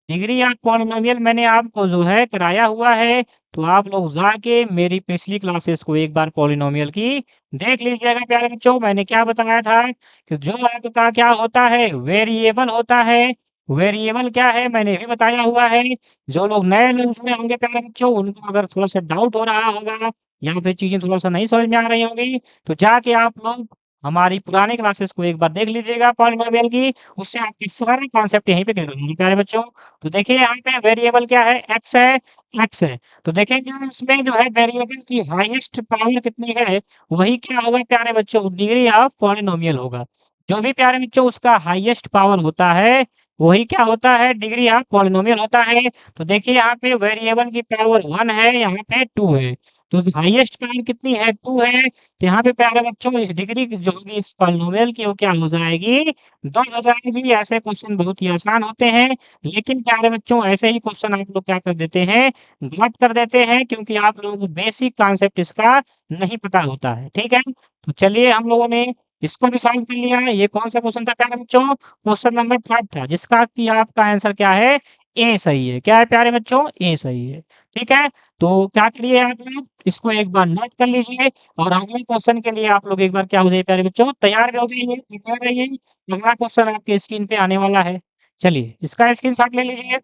डिग्री ऑफ पॉलिनोमियल मैंने आपको जो है कराया हुआ है, तो आप लोग जाके मेरी पिछली क्लासेस को एक बार पॉलिनोमियल की देख लीजिएगा प्यारे बच्चों। मैंने क्या बताया था कि जो आपका क्या होता है वेरिएबल होता है, वेरिएबल क्या है मैंने भी बताया हुआ है। जो लोग नए लोग उसमें होंगे प्यारे बच्चों उनको अगर थोड़ा-सा डाउट हो रहा होगा या फिर चीज़ें थोड़ा-सा नहीं समझ में आ रही होंगी, तो जाके आप लोग हमारी पुरानी क्लासेस को एक बार देख लीजिएगा पॉलिनोमियल की, उससे आपके सारे कॉन्सेप्ट यहीं पे क्लियर हो जाएंगे प्यारे बच्चों। तो देखिए यहाँ पे वेरिएबल क्या है? एक्स है। तो देखेंगे इसमें जो है वेरिएबल की हाईएस्ट पावर कितनी है, वही क्या होगा प्यारे बच्चों? डिग्री ऑफ पॉलिनोमियल होगा। जो भी प्यारे बच्चों उसका हाईएस्ट पावर होता है, वही क्या होता है? डिग्री ऑफ पॉलिनोमियल होता है। तो देखिए यहाँ पे वेरिएबल की पावर 1 है, यहाँ पे 2 है। तो हाईएस्ट पावर कितनी है? 2 है। तो यहाँ पे प्यारे बच्चों इस डिग्री की जो होगी इस पॉलिनोमियल की वो क्या हो जाएगी? 2 हो जाएगी। ऐसे क्वेश्चन बहुत ही आसान होते हैं, लेकिन प्यारे बच्चों ऐसे ही क्वेश्चन आप लोग क्या कर देते हैं? गलत कर देते हैं, क्योंकि आप लोगों को बेसिक कॉन्सेप्ट इसका नहीं पता होता है, ठीक है? तो चलिए हम लोगों ने इसको भी सॉल्व कर लिया है। ये कौन-सा क्वेश्चन था प्यारे बच्चों? क्वेश्चन नंबर 3 था, जिसका कि आपका आंसर क्या है? ए सही है। क्या है प्यारे बच्चों? ए सही है, ठीक है? तो क्या करिए आप लोग इसको एक बार नोट कर लीजिए और अगले क्वेश्चन के लिए आप लोग एक बार क्या हो जाइए प्यारे बच्चों, तैयार भी हो जाइए, प्रिपेयर रहिए। अगला क्वेश्चन आपके स्क्रीन पे आने वाला है। चलिए, इसका स्क्रीनशॉट ले लीजिए।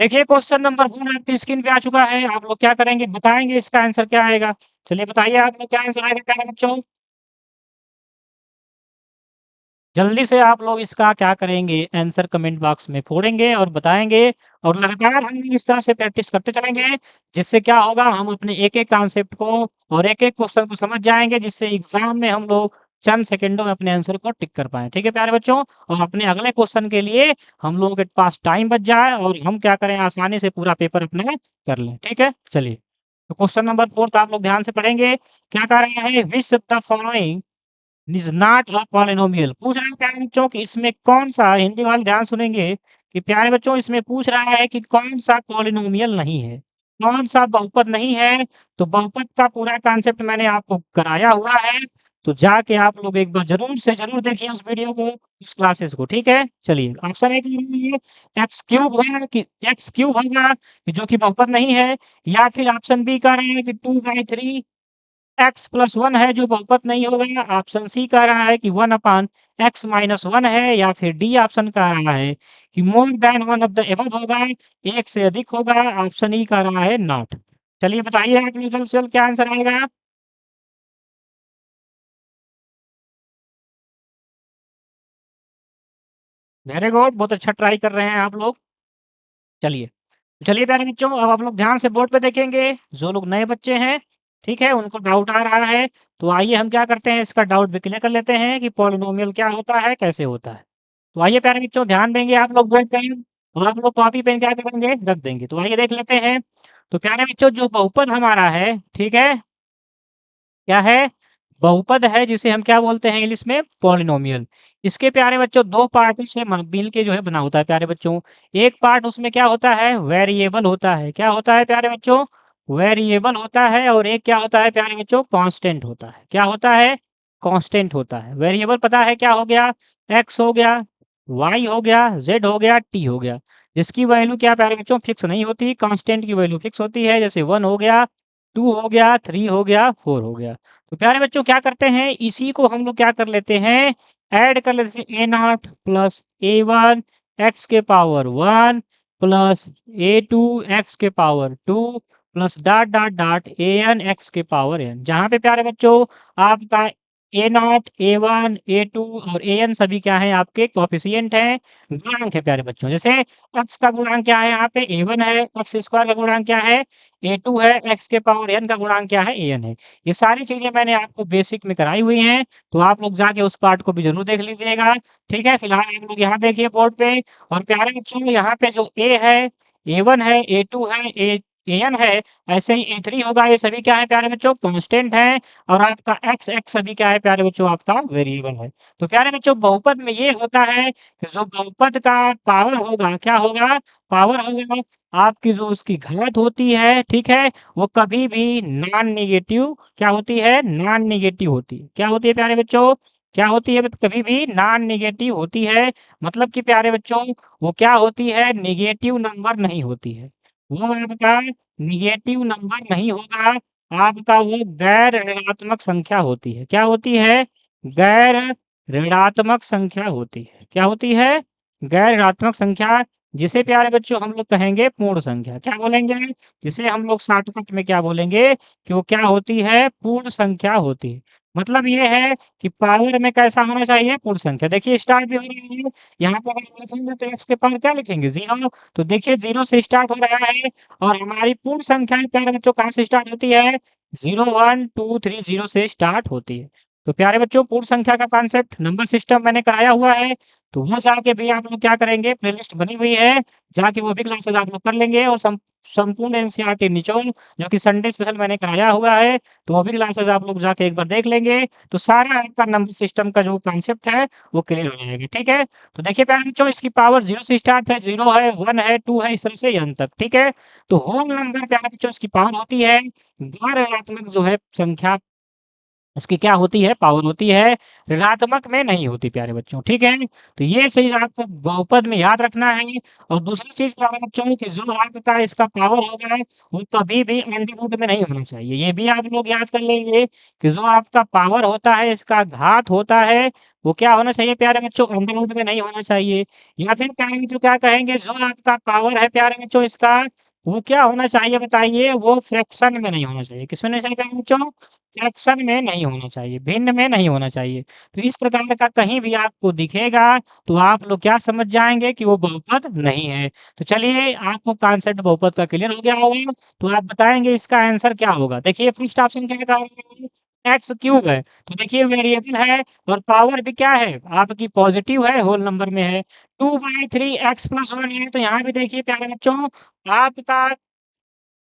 देखिए क्वेश्चन नंबर 4 आपकी स्क्रीन पे आ चुका है। आप लोग क्या करेंगे? बताएँगे इसका आंसर क्या आएगा। चलिए बताइए आप लोग क्या आंसर आएगा प्यारे बच्चों? जल्दी से आप लोग इसका क्या करेंगे? आंसर कमेंट बॉक्स में फोड़ेंगे और बताएँगे और लगातार हम लोग इस तरह से प्रैक्टिस करते चलेंगे, जिससे क्या होगा हम अपने एक-एक कॉन्सेप्ट को और एक-एक क्वेश्चन को समझ जाएँगे, जिससे एग्ज़ाम में हम लोग चंद सेकंडों में अपने आंसर को टिक कर पाएँ। ठीक है प्यारे बच्चों? और अपने अगले क्वेश्चन के लिए हम लोगों के पास टाइम बच जाए और हम क्या करें आसानी से पूरा पेपर अपना कर लें। ठीक है? चलिए, तो क्वेश्चन नंबर 4 तो आप लोग ध्यान से पढ़ेंगे। क्या कह रहे हैं? Which the following is not a polynomial. पूछ रहा है प्यारे बच्चों कि इसमें कौन-सा हिंदी वाले ध्यान सुनेंगे कि प्यारे बच्चों इसमें पूछ रहा है कि कौन-सा पॉलिनोमियल नहीं है, कौन-सा बहुपद नहीं है। तो बहुपद का पूरा कॉन्सेप्ट मैंने आपको कराया हुआ है, तो जाके आप लोग एक बार ज़रूर से ज़रूर देखिए उस वीडियो को, उस क्लासेस को, ठीक है? चलिए, ऑप्शन ए कह रही है एक्स क्यूब है कि एक्स क्यूब होगा कि जो कि बहुपद नहीं है, या फिर ऑप्शन बी कह रहे हैं कि 2/3 एक्स प्लस 1 है जो बहुपद नहीं होगा। ऑप्शन सी कह रहा है कि 1 अपान एक्स माइनस 1 है, या फिर डी ऑप्शन कह रहा है कि मोर than one of the above होगा, एक से अधिक होगा। ऑप्शन ई कह रहा है नॉट। चलिए बताइए आप लोग जल्द से जल्द क्या आंसर आएगा? वेरी गुड, बहुत अच्छा ट्राई कर रहे हैं आप लोग। चलिए, चलिए प्यारे बच्चों अब आप लोग ध्यान से बोर्ड पे देखेंगे। जो लोग नए बच्चे हैं, ठीक है, उनको डाउट आ रहा है, तो आइए हम क्या करते हैं इसका डाउट भी क्लियर कर लेते हैं कि पॉलिनोमियल क्या होता है, कैसे होता है। तो आइए प्यारे बच्चों ध्यान देंगे आप लोग बोर्ड पे और आप लोग कॉपी पेन क्या करेंगे? रख देंगे। तो आइए देख लेते हैं। तो प्यारे बच्चों जो बहुपद हमारा है, ठीक है? क्या है? बहुपद है जिसे हम क्या बोलते हैं इंग्लिश में? पॉलिनोमियल। इसके प्यारे बच्चों 2 पार्टों से मिल के जो है बना होता है प्यारे बच्चों। एक पार्ट उसमें क्या होता है? वेरिएबल होता है। क्या होता है प्यारे बच्चों? वेरिएबल होता है। और एक क्या होता है प्यारे बच्चों? कांस्टेंट होता है। क्या होता है? कांस्टेंट होता है। वेरिएबल पता है क्या हो गया? एक्स हो गया, वाई हो गया, ज़ेड हो गया, टी हो गया। जिसकी वैल्यू क्या प्यारे बच्चों? फिक्स नहीं होती। कांस्टेंट की वैल्यू फिक्स होती है। जैसे 1 हो गया, 2 हो गया, 3 हो गया, 4 हो गया। तो प्यारे बच्चों क्या करते हैं? इसी को हम लोग क्या कर लेते हैं? ऐड कर लेते हैं। A naught plus a one x के power 1 plus a two x के power 2 plus dot dot dot a n x के पावर एन। जहाँ पे प्यारे बच्चों आपका a naught, a one, a two और ए एन सभी क्या है? आपके कोएफ़िशिएंट हैं, गुणांक है प्यारे बच्चों। जैसे एक्स का गुणांक क्या है यहाँ पे? ए वन है, एक्स स्क्वायर का गुणांक क्या है? ए टू है, एक्स के पावर एन का गुणांक क्या है? ए एन है। ये सारी चीज़ें मैंने आपको बेसिक में कराई हुई हैं, तो आप लोग जाके उस पार्ट को भी ज़रूर देख लीजिएगा, ठीक है? फिलहाल आप लोग यहाँ देखिए बोर्ड पे और प्यारे बच्चों यहाँ पे जो ए है, ए1 है, ए2 है, एन है, ऐसे ही ए3 होगा। ये सभी क्या है प्यारे बच्चों? कांस्टेंट हैं और आपका एक्स एक्स सभी क्या है प्यारे बच्चों? आपका वेरिएबल है। तो प्यारे बच्चों बहुपद में ये होता है कि जो बहुपद का पावर होगा, क्या होगा? पावर होगा आपकी जो उसकी घात होती है, ठीक है? वो कभी भी नॉन नेगेटिव क्या होती है? नॉन नेगेटिव होती है। क्या होती है प्यारे बच्चों? क्या होती है? कभी भी नॉन नेगेटिव होती है। मतलब कि प्यारे बच्चों वो क्या होती है? नेगेटिव नंबर नहीं होती है। वो आपका नेगेटिव नंबर नहीं होगा, आपका वो गैर ऋणात्मक संख्या होती है। क्या होती है? गैर ऋणात्मक संख्या होती है। क्या होती है? गैर ऋणात्मक संख्या, जिसे प्यारे बच्चों हम लोग कहेंगे पूर्ण संख्या। क्या बोलेंगे? जिसे हम लोग शॉर्टकट में क्या बोलेंगे कि वो क्या होती है? पूर्ण संख्या होती है। मतलब ये है कि पावर में कैसा होना चाहिए? पूर्ण संख्या। देखिए स्टार्ट भी हो रही है, यहाँ पे अगर हम लिखेंगे तो एक्स के पावर क्या लिखेंगे? 0। तो देखिए 0 से स्टार्ट हो रहा है और हमारी पूर्ण संख्याएँ प्यारे बच्चों कहाँ से स्टार्ट होती है? 0, 1, 2, 3 0 से स्टार्ट होती है। तो प्यारे बच्चों पूर्ण संख्या का कॉन्सेप्ट नंबर सिस्टम मैंने कराया हुआ है, तो वो जाके भी आप लोग क्या करेंगे, प्लेलिस्ट बनी हुई है, जाके वो भी क्लासेस आप लोग कर लेंगे और संपूर्ण एनसीईआरटी निचोड़ जो कि संडे स्पेशल मैंने कराया हुआ है, तो वो भी क्लासेस आप लोग जाके एक बार देख लेंगे, तो सारा आपका नंबर सिस्टम का जो कॉन्सेप्ट है, वो क्लियर हो जाएगा, ठीक है? तो देखिए प्यारे बच्चों इसकी पावर 0 से स्टार्ट है, 0 है, 1 है, 2 है, इस तरह से n तक, ठीक है? तो होल नंबर प्यारे बच्चों इसकी पावर होती है, गैर ऋणात्मक जो है संख्या इसकी क्या होती है, पावर होती है, ऋणात्मक में नहीं होती प्यारे बच्चों, ठीक है? तो ये चीज़ आपको बहुपद में याद रखना है और दूसरी चीज़ प्यारे बच्चों कि जो आपका इसका पावर होगा, वो कभी भी अंडर रूट में नहीं होना चाहिए। ये भी आप लोग याद कर लेंगे कि जो आपका पावर होता है, इसका घात होता है, वो क्या होना चाहिए प्यारे बच्चों, अंडर रूट में नहीं होना चाहिए। या फिर प्यारे बच्चों क्या कहेंगे, जो आपका पावर है प्यारे बच्चों इसका, वो क्या होना चाहिए बताइए? वो फ्रैक्शन में नहीं होना चाहिए। किसमें नहीं चाहिए प्यारे बच्चों? फ्रैक्शन में नहीं होना चाहिए, भिन्न में नहीं होना चाहिए। तो इस प्रकार का कहीं भी आपको दिखेगा, तो आप लोग क्या समझ जाएँगे कि वो बहुपद नहीं है। तो चलिए आपको कॉन्सेप्ट बहुपद का क्लियर हो गया होगा, तो आप बताएँगे इसका आंसर क्या होगा? देखिए फर्स्ट ऑप्शन क्या कह रहा है? एक्स क्यूब है, तो देखिए वेरिएबल है और पावर भी क्या है? आपकी पॉज़िटिव है, होल नंबर में है। 2/3 एक्स प्लस 1 है, तो यहाँ भी देखिए प्यारे बच्चों, आपका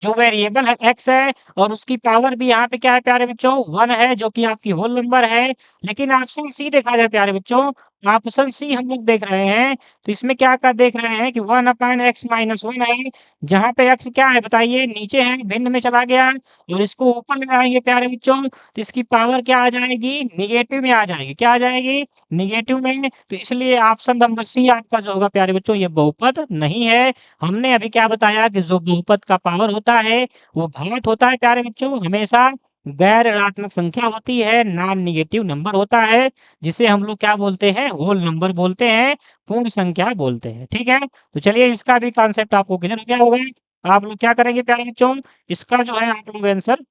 जो वेरिएबल है एक्स है और उसकी पावर भी यहाँ पे क्या है प्यारे बच्चों 1 है जो कि आपकी होल नंबर है। लेकिन ऑप्शन सी देखा जाए प्यारे बच्चों, ऑप्शन सी हम लोग देख रहे हैं, तो इसमें क्या देख रहे हैं कि 1/x-1 है, जहाँ पे x क्या है बताइए नीचे है, भिन्न में चला गया और इसको ऊपर ले आएँगे प्यारे बच्चों, तो इसकी पावर क्या आ जाएगी? नेगेटिव में आ जाएगी। क्या आ जाएगी? नेगेटिव में। तो इसलिए ऑप्शन नंबर सी आपका जो होगा प्यारे बच्चों ये बहुपद नहीं है। हमने अभी क्या बताया कि जो बहुपद का पावर होता है, वो घात होता है प्यारे बच्चों, हमेशा गैर ऋणात्मक संख्या होती है, नॉन नेगेटिव नंबर होता है, जिसे हम लोग क्या बोलते हैं? होल नंबर बोलते हैं, पूर्ण संख्या बोलते हैं, ठीक है? तो चलिए इसका भी कॉन्सेप्ट आपको क्लियर हो गया होगा। आप लोग क्या करेंगे प्यारे बच्चों, इसका जो है आप लोग आंसर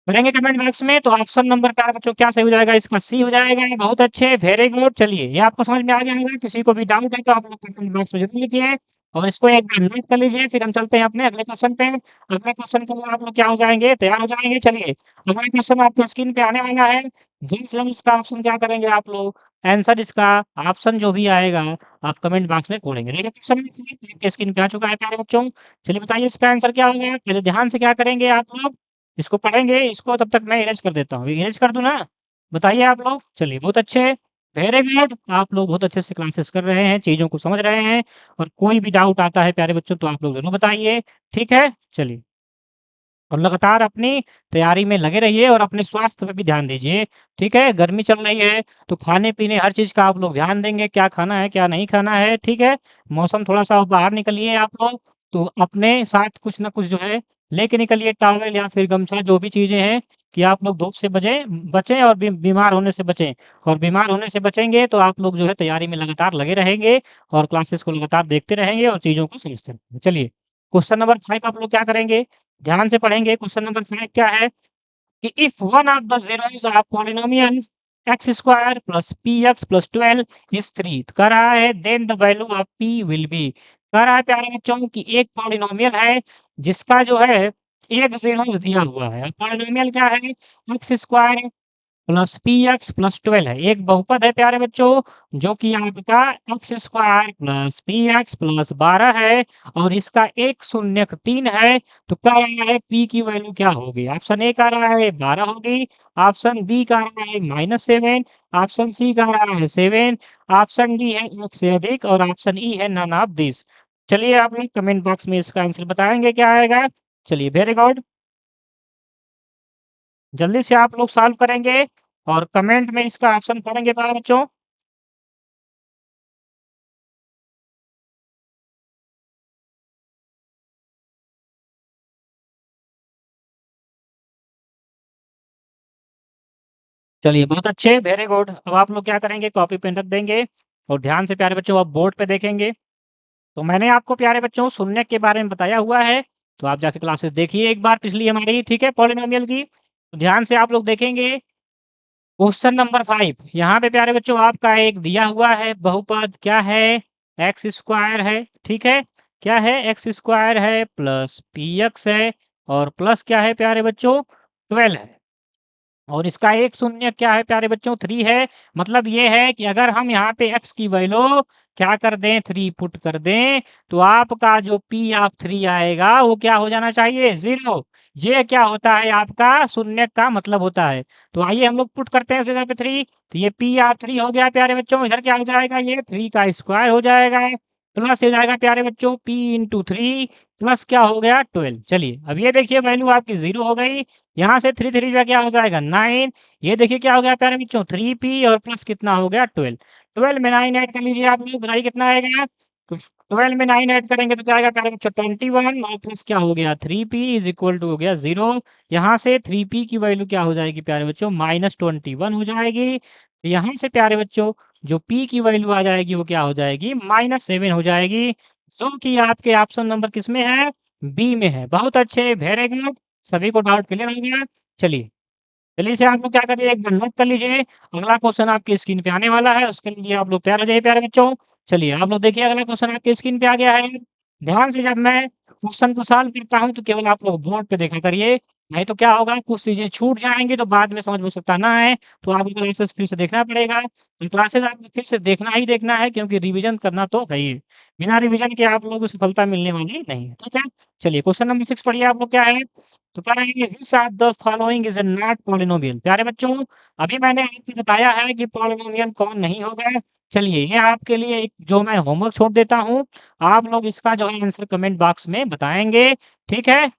करेंगे कमेंट बॉक्स में, तो ऑप्शन नंबर प्यारे बच्चों क्या सही हो जाएगा? इसका सी हो जाएगा। बहुत अच्छे, वेरी गुड। चलिए, ये आपको समझ में आ गया होगा। किसी को भी डाउट है तो आप लोग कमेंट बॉक्स में ज़रूर लिखिए और इसको एक बार नोट कर लीजिए। फिर हम चलते हैं अपने अगले क्वेश्चन पे। अगले क्वेश्चन के लिए आप लोग क्या हो जाएँगे? तैयार हो जाएँगे। चलिए, अगला क्वेश्चन आपको स्क्रीन पे आने वाला है। जल्द से जल्द इसका ऑप्शन क्या करेंगे आप लोग? आंसर इसका ऑप्शन जो भी आएगा, आप कमेंट बॉक्स में खोलेंगे। देखिए, क्वेश्चन आपके स्क्रीन पे आ चुका है प्यारे बच्चों। चलिए बताइए इसका आंसर क्या होगा? पहले ध्यान से क्या करेंगे आप लोग? इसको पढ़ेंगे, इसको तब तक मैं इरेज़ कर देता हूँ। इरेज़ कर दूँ ना? बताइए आप लोग? चलिए बहुत अच्छे, वेरी गुड। आप लोग बहुत अच्छे से क्लासेस कर रहे हैं, चीज़ों को समझ रहे हैं और कोई भी डाउट आता है प्यारे बच्चों तो आप लोग ज़रूर बताइए, ठीक है? चलिए और लगातार अपनी तैयारी में लगे रहिए और अपने स्वास्थ्य पे भी ध्यान दीजिए, ठीक है? गर्मी चल रही है, तो खाने-पीने हर चीज़ का आप लोग ध्यान देंगे, क्या खाना है, क्या नहीं खाना है, ठीक है? मौसम थोड़ा-सा बाहर निकलिए आप लोग, तो अपने साथ कुछ न कुछ जो है लेके निकलिए टॉवल या फिर गमछा जो भी चीज़ें हैं कि आप लोग धूप से बचें और बीमार होने से बचें। और बीमार होने से बचेंगे तो आप लोग जो है तैयारी में लगातार लगे रहेंगे और क्लासेस को लगातार देखते रहेंगे और चीज़ों को समझते रहेंगे। चलिए, क्वेश्चन नंबर 5 आप लोग क्या करेंगे? ध्यान से पढ़ेंगे। क्वेश्चन नंबर 5 क्या है कि if one of the zeros of polynomial x square plus p x plus 12 is 3 तो कह रहा है then the value of p will be. कह रहा है प्यारे बच्चों कि एक पॉलिनोमियल है जिसका जो है एक zeros दिया हुआ है। पॉलिनोमियल क्या है? X square plus p x plus 12 है। एक बहुपद है प्यारे बच्चों, जो कि आपका x square plus p x plus 12 है और इसका एक शून्यक 3 है। तो कह रहा है पी की वैल्यू क्या होगी? ऑप्शन ए कह रहा है 12 होगी, ऑप्शन बी कह रहा है -7, ऑप्शन सी कह रहा है 7, ऑप्शन डी है 1 से अधिक और ऑप्शन ई है नन ऑफ दिस। चलिए आप लोग कमेंट बॉक्स में इसका आंसर बताएँगे क्या आएगा? चलिए वेरी गुड। जल्दी से आप लोग सॉल्व करेंगे और कमेंट में इसका ऑप्शन पढ़ेंगे प्यारे बच्चों। चलिए बहुत अच्छे, वेरी गुड। अब आप लोग क्या करेंगे कॉपी पेन रख देंगे और ध्यान से प्यारे बच्चों आप बोर्ड पे देखेंगे। तो मैंने आपको प्यारे बच्चों शून्य के बारे में बताया हुआ है, तो आप जाके क्लासेस देखिए एक बार पिछली हमारी, ठीक है? पॉलिनोमियल की। तो ध्यान से आप लोग देखेंगे क्वेश्चन नंबर 5 यहाँ पे प्यारे बच्चों आपका एक दिया हुआ है बहुपद क्या है? एक्स स्क्वायर है, ठीक है? क्या है? एक्स स्क्वायर है प्लस पी एक्स है और प्लस क्या है प्यारे बच्चों? 12 है। और इसका एक शून्य क्या है प्यारे बच्चों 3 है। मतलब ये है कि अगर हम यहाँ पे x की वैल्यू क्या कर दें 3 पुट कर दें तो आपका जो p ऑफ 3 आएगा वो क्या हो जाना चाहिए 0। ये क्या होता है आपका शून्य का मतलब होता है। तो आइए हम लोग पुट करते हैं इस जगह पे 3। तो ये p ऑफ 3 हो गया प्यारे बच्चों। इधर क्या हो जाएगा ये 3 का स्क्वायर हो जाएगा प्लस हो जाएगा प्यारे बच्चों p इंटू 3 प्लस क्या हो गया 12। चलिए अब ये देखिए वैल्यू आपकी 0 हो गई। यहाँ से 3 3 जा क्या हो जाएगा 9। ये देखिए क्या हो गया प्यारे बच्चों 3p और प्लस कितना हो गया 12। 12 में 9 ऐड कर लीजिए आप लोग बताइए कितना आएगा। तो 12 में 9 ऐड करेंगे तो क्या आएगा प्यारे बच्चों 21 और प्लस क्या हो गया 3p इज इक्वल टू हो गया 0। यहाँ से 3p की वैल्यू क्या हो जाएगी प्यारे बच्चों -21 हो जाएगी। तो यहाँ से प्यारे बच्चों जो p की वैल्यू आ जाएगी वो क्या हो जाएगी -7 हो जाएगी। जो कि आपके ऑप्शन नंबर किसमें है बी में है। बहुत अच्छे वेरी गुड। सभी को डाउट क्लियर हो गया। चलिए चलिए इसे आप लोग क्या करिए एक बार नोट कर लीजिए। अगला क्वेश्चन आपकी स्क्रीन पे आने वाला है उसके लिए आप लोग तैयार हो जाइए प्यारे बच्चों। चलिए आप लोग देखिए अगला क्वेश्चन आपकी स्क्रीन पे आ गया है। ध्यान से जब मैं क्वेश्चन को सॉल्व करता हूँ तो केवल आप लोग बोर्ड पे देखा करिए। नहीं तो क्या होगा कुछ चीजें छूट जाएंगी तो बाद में समझ में सकता ना है। तो आपको क्लासेस फिर से देखना पड़ेगा। क्लासेस आपको फिर से देखना ही देखना है क्योंकि रिविजन करना तो है ही। बिना रिविजन के आप लोगों को सफलता मिलने वाली नहीं है। ठीक है। चलिए क्वेश्चन नंबर 6 पढ़िए आप लोग क्या है। तो कह रहे हैं which of the following is not polynomial. प्यारे बच्चों अभी मैंने आपको बताया है कि पॉलिनोमियल कौन नहीं होगा। चलिए ये आपके लिए एक जो मैं होमवर्क छोड़ देता हूँ। आप लोग इसका जो है आंसर कमेंट बॉक्स में बताएंगे। ठीक है।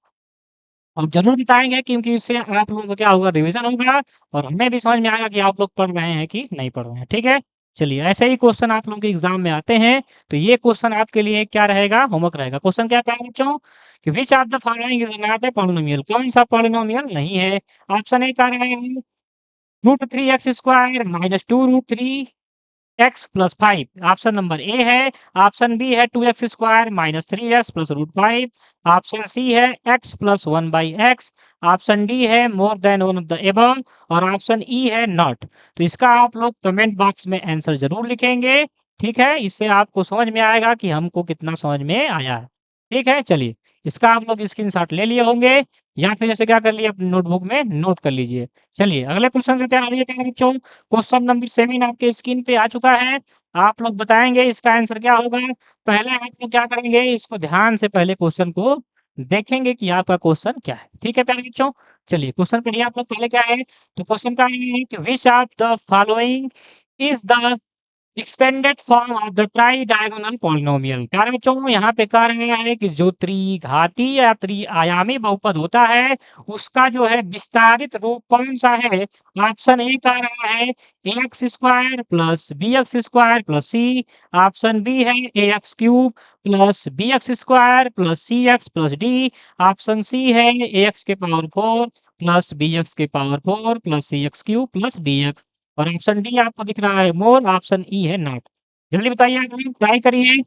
और ज़रूर बताएँगे क्योंकि इससे आप लोगों को क्या होगा रिवीज़न होगा और हमें भी समझ में आएगा कि आप लोग पढ़ रहे हैं कि नहीं पढ़ रहे हैं, ठीक है? चलिए ऐसे ही क्वेश्चन आप लोगों के एग्ज़ाम में आते हैं, तो ये क्वेश्चन आपके लिए क्या रहेगा होमवर्क रहेगा। क्वेश्चन क्या है बच्चों कि which of the following is not a polynomial. कौन-सा पॉलिनोमियल नहीं है? ऑप्शन ए कह रहे हैं √3x² - 2√3 x plus 5 option number a है। ऑप्शन बी है 2x square minus 3x plus root 5। Option c है x plus 1 by x. Option d है more than one of the above और ऑप्शन ई है not. तो इसका आप लोग कमेंट बॉक्स में आंसर जरूर लिखेंगे। ठीक है। इससे आपको समझ में आएगा कि हमको कितना समझ में आया है। ठीक है। चलिए इसका आप लोग स्क्रीनशॉट ले लिए होंगे या फिर जैसे क्या कर लिए अपनी नोटबुक में नोट कर लीजिए। चलिए अगले क्वेश्चन पे तैयार रहिए प्यारे बच्चों। क्वेश्चन नंबर 7 आपके स्क्रीन पे आ चुका है। आप लोग बताएँगे इसका आंसर क्या होगा? पहले आप लोग क्या करेंगे इसको ध्यान से पहले क्वेश्चन को देखेंगे कि आपका क्वेश्चन क्या है। ठीक है प्यारे बच्चों? चलिए क्वेश्चन पढ़िए आप लोग पहले क्या है? तो क्वेश्चन का ये है कि which of the following is the expanded form of the try diagonal polynomial. प्यारे बच्चों यहाँ पे कह रहे हैं कि जो त्रिघाती या त्रिआयामी बहुपद होता है उसका जो है विस्तारित रूप कौन सा है। ऑप्शन ए कह रहा है x square plus b x square plus c. Option b है a x cube plus b x square plus c x plus d. Option c है ए एक्स के पावर 4 प्लस बी एक्स के power 4 plus c x cube plus d x. और option d आपको दिख रहा है मोर। Option e है not. जल्दी बताइए आप लोग ट्राई करिए।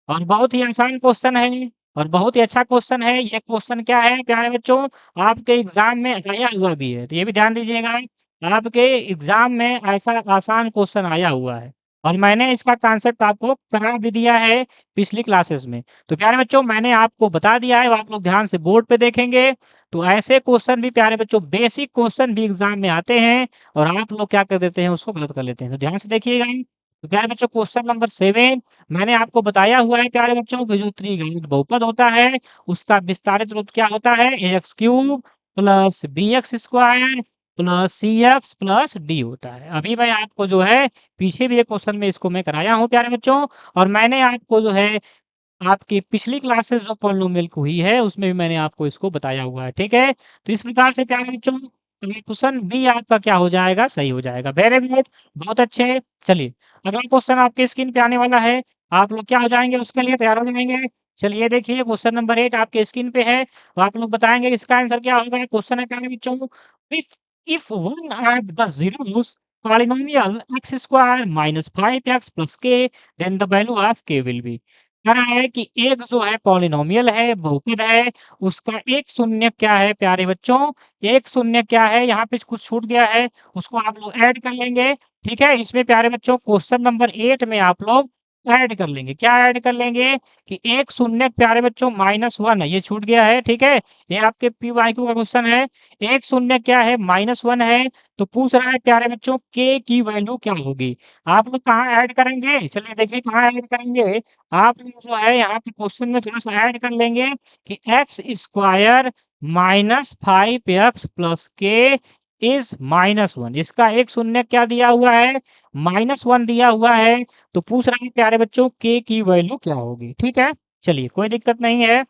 और बहुत ही आसान क्वेश्चन है और बहुत ही अच्छा क्वेश्चन है। ये क्वेश्चन क्या है प्यारे बच्चों आपके एग्जाम में आया हुआ भी है तो ये भी ध्यान दीजिएगा। आपके एग्जाम में ऐसा आसान क्वेश्चन आया हुआ है और मैंने इसका कॉन्सेप्ट आपको करा भी दिया है पिछली क्लासेस में। तो प्यारे बच्चों मैंने आपको बता दिया है आप लोग ध्यान से बोर्ड पे देखेंगे तो ऐसे क्वेश्चन भी प्यारे बच्चों बेसिक क्वेश्चन भी एग्जाम में आते हैं और आप लोग क्या कर देते हैं उसको गलत कर लेते हैं। तो ध्यान से देखिएगा। तो प्यारे बच्चों क्वेश्चन नंबर 7 मैंने आपको बताया हुआ है प्यारे बच्चों कि जो त्रिघात बहुपद होता है उसका विस्तारित रूप क्या होता है a x cube plus b x square plus c x plus d होता है। अभी मैं आपको जो है पीछे भी एक क्वेश्चन में इसको मैं कराया हूँ प्यारे बच्चों और मैंने आपको जो है आपकी पिछली क्लासेस जो पॉलिनोमियल की हुई है उसमें भी मैंने आपको इसको बताया हुआ है। ठीक है। तो इस प्रकार से प्यारे बच्चों अगला क्वेश्चन बी आपका क्या हो जाएगा सही हो जाएगा। Very good. बहुत अच्छे। चलिए अगला क्वेश्चन आपके स्क्रीन पे आने वाला है। आप लोग क्या हो जाएंगे उसके लिए तैयार हो जाएंगे। चलिए देखिए क्वेश्चन नंबर 8 आपके स्क्रीन पे है तो आप लोग बताएंगे इसका आंसर क्या होगा। क्वेश्चन है प्यारे बच्चों if if one of the zeros polynomial x square minus 5x plus k then the value of k will be। कह रहा है कि एक जो है पॉलिनोमियल है बहुपद है उसका एक शून्य क्या है प्यारे बच्चों एक शून्य क्या है यहाँ पे कुछ छूट गया है उसको आप लोग ऐड कर लेंगे। ठीक है। इसमें प्यारे बच्चों क्वेश्चन नंबर 8 में आप लोग ऐड कर लेंगे। क्या ऐड कर लेंगे कि एक शून्य प्यारे बच्चों -1 है, ये छूट गया है, ठीक है? ये आपके पीवाईक्यू का क्वेश्चन है। एक शून्य क्या है? -1 है, तो पूछ रहा है प्यारे बच्चों k की वैल्यू क्या होगी? आप लोग कहाँ ऐड करेंगे? चलिए देखिए कहाँ ऐड करेंगे। आप लोग जो है यहाँ पे क्वेश्चन में थोड़ा-सा ऐड कर लेंगे कि x square -5x plus k is -1। इसका एक शून्य क्या दिया हुआ है? -1 दिया हुआ है, तो पूछ रहा है प्यारे बच्चों k की वैल्यू क्या होगी? ठीक है? चलिए कोई दिक्कत नहीं है।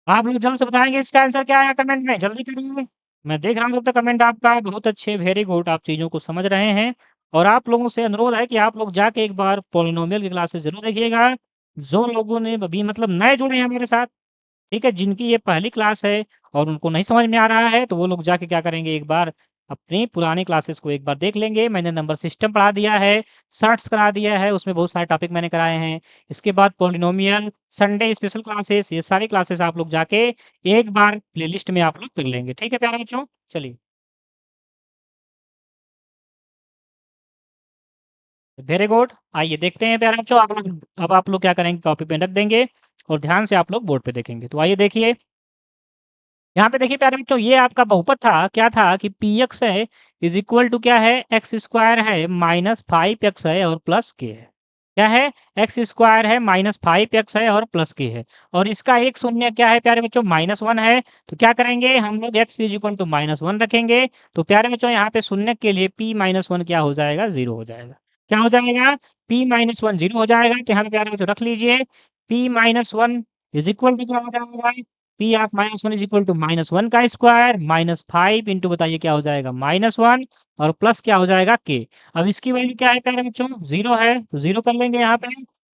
आप लोग जल्द से बताएँगे इसका आंसर क्या आया कमेंट में? जल्दी करिए। मैं देख रहा हूँ तब तक कमेंट आपका बहुत अच्छे, वेरी गुड, आप चीज़ों को समझ रहे हैं। और आप लोगों से अनुरोध है कि आप लोग जाके एक बार पॉलिनोमियल की क्लासेस ज़रूर देखिएगा। जो लोगों ने अभी मतलब नए जुड़े हैं हमारे साथ, ठीक है? जिनकी ये पहली क्लास है और उनको नहीं समझ में आ रहा है, तो वो लोग जाके क्या करेंगे, एक बार अपनी पुरानी क्लासेस को एक बार देख लेंगे। मैंने नंबर सिस्टम पढ़ा दिया है, शॉर्ट्स करा दिया है, उसमें बहुत सारे टॉपिक मैंने कराए हैं। इसके बाद पॉलिनोमियल, संडे स्पेशल क्लासेस, ये सारी क्लासेस आप लोग जाके एक बार प्लेलिस्ट में आप लोग कर लेंगे। ठीक है प्यारे बच्चों? चलिए, वेरी गुड। आइए देखते हैं प्यारे बच्चों, आप लोग अब आप लोग क्या करेंगे, कॉपी पेन रख देंगे और ध्यान से आप लोग बोर्ड पे देखेंगे। तो आइए देखिए, यहाँ पे देखिए प्यारे बच्चों, ये आपका बहुपद था, क्या था कि px है इज़ इक्वल टू क्या है, एक्स स्क्वायर है -5x है और प्लस k है। क्या है? एक्स स्क्वायर है -5x है और प्लस k है। और इसका एक शून्य क्या है प्यारे बच्चों, -1 है। तो क्या करेंगे हम लोग, x इज़ इक्वल टू -1 रखेंगे। तो प्यारे बच्चों यहाँ पे शून्य के लिए p-1 क्या हो जाएगा, 0 हो जाएगा। क्या हो जाएगा? p-1 0 हो जाएगा। तो यहाँ पे प्यारे बच्चों रख लीजिए, p-1 इज़ इक्वल टू क्या हो जाएगा, p of -1 is equal to -1 का स्क्वायर -5 इंटू बताइए क्या हो जाएगा, -1 और प्लस क्या हो जाएगा k। अब इसकी वैल्यू क्या है प्यारे बच्चों, 0 है, तो 0 कर लेंगे यहाँ पे।